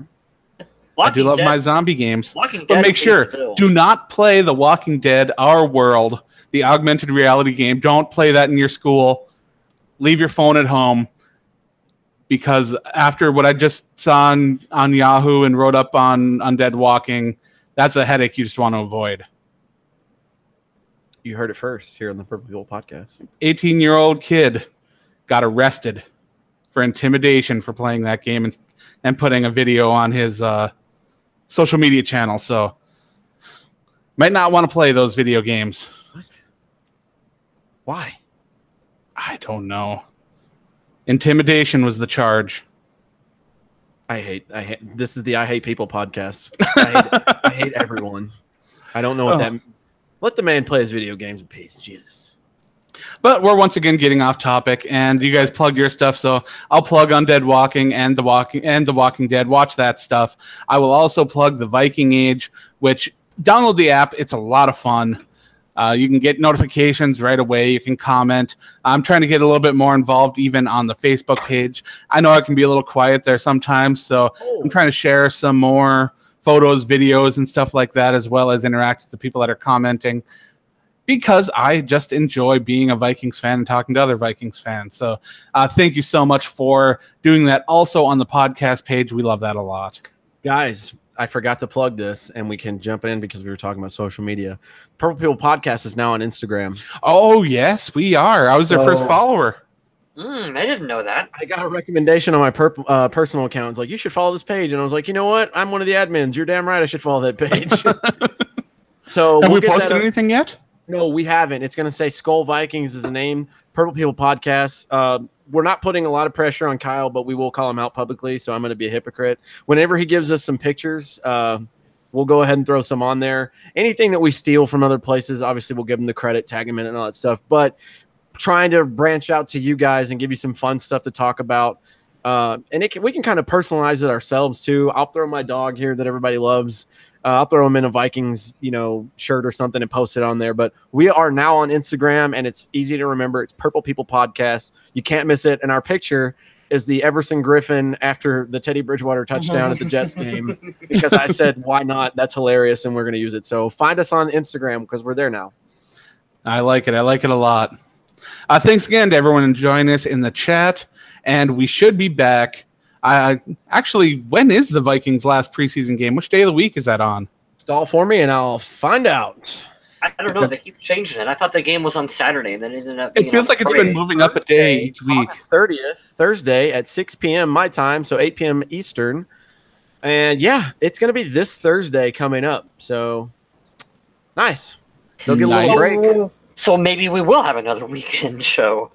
I do love my zombie games. But make sure, do not play The Walking Dead, Our World, the augmented reality game. Don't play that in your school. Leave your phone at home. Because after what I just saw on Yahoo and wrote up on Undead Walking, that's a headache you just want to avoid. You heard it first here on the Purple People podcast. 18-year-old kid got arrested for intimidation for playing that game and putting a video on his social media channel. So might not want to play those video games. What? Why? I don't know. Intimidation was the charge. I hate. This is the I Hate People podcast. I hate everyone. I don't know what that. Let the man play his video games in peace. Jesus. But we're once again getting off topic, and you guys plugged your stuff, so I'll plug Undead Walking and The Walking Dead. Watch that stuff. I will also plug The Viking Age, which download the app. It's a lot of fun. You can get notifications right away. You can comment. I'm trying to get a little bit more involved even on the Facebook page. I know I can be a little quiet there sometimes, so I'm trying to share some more photos, videos, and stuff like that, as well as interact with the people that are commenting, because I just enjoy being a Vikings fan and talking to other Vikings fans. So thank you so much for doing that. Also on the podcast page, we love that a lot. Guys, I forgot to plug this, and we can jump in because we were talking about social media. Purple People Podcast is now on Instagram. Oh, yes, we are. I was their first follower. I didn't know that. I got a recommendation on my personal account. It's like, you should follow this page. And I was like, you know what? I'm one of the admins. You're damn right I should follow that page. So have we posted anything yet? No, we haven't. It's going to say Skull Vikings is the name. Purple People Podcast. We're not putting a lot of pressure on Kyle, but we will call him out publicly, so I'm going to be a hypocrite. Whenever he gives us some pictures, we'll go ahead and throw some on there. Anything that we steal from other places, obviously we'll give him the credit, tag him in, and all that stuff. But trying to branch out to you guys and give you some fun stuff to talk about. And we can kind of personalize it ourselves, too. I'll throw my dog here that everybody loves. I'll throw him in a Vikings, shirt or something and post it on there. But we are now on Instagram, and it's easy to remember. It's Purple People Podcast. You can't miss it. And our picture is the Everson Griffin after the Teddy Bridgewater touchdown at the Jets game, because I said, why not? That's hilarious, and we're going to use it. So find us on Instagram because we're there now. I like it. I like it a lot. Thanks again to everyone joining us in the chat, and we should be back. Actually, when is the Vikings' last preseason game? Which day of the week is that on? Stall for me, and I'll find out. I don't know. They keep changing it. I thought the game was on Saturday, and then it ended up being It feels like it's been moving up a day each week. August 30th, Thursday at 6 p.m. my time, so 8 p.m. Eastern. And, yeah, it's going to be this Thursday coming up. So, nice. They'll get a little break. So maybe we will have another weekend show.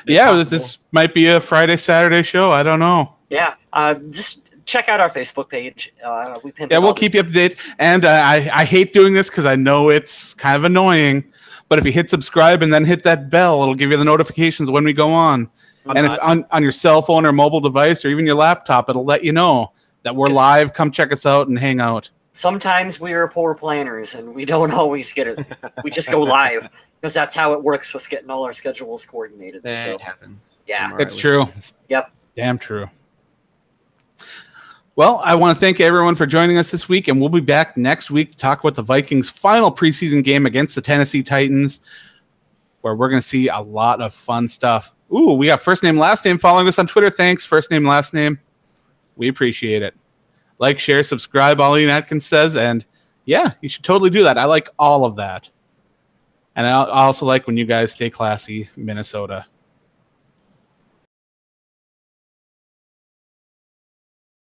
Yeah, this might be a Friday, Saturday show. I don't know. Yeah, just check out our Facebook page. We'll keep you up to date. And I hate doing this because I know it's kind of annoying. But if you hit subscribe and then hit that bell, it'll give you the notifications when we go on. And if on your cell phone or mobile device or even your laptop, it'll let you know that we're live. Come check us out and hang out. Sometimes we are poor planners and we don't always get it. We just go live because that's how it works with getting all our schedules coordinated. It happens. Yeah, it's true. Yep. Damn true. Well, I want to thank everyone for joining us this week, and we'll be back next week to talk about the Vikings' final preseason game against the Tennessee Titans, where we're going to see a lot of fun stuff. Ooh, we got first name, last name following us on Twitter. Thanks, first name, last name. We appreciate it. Like, share, subscribe, all Ian Atkins says, and yeah, you should totally do that. I like all of that. And I also like when you guys stay classy, Minnesota.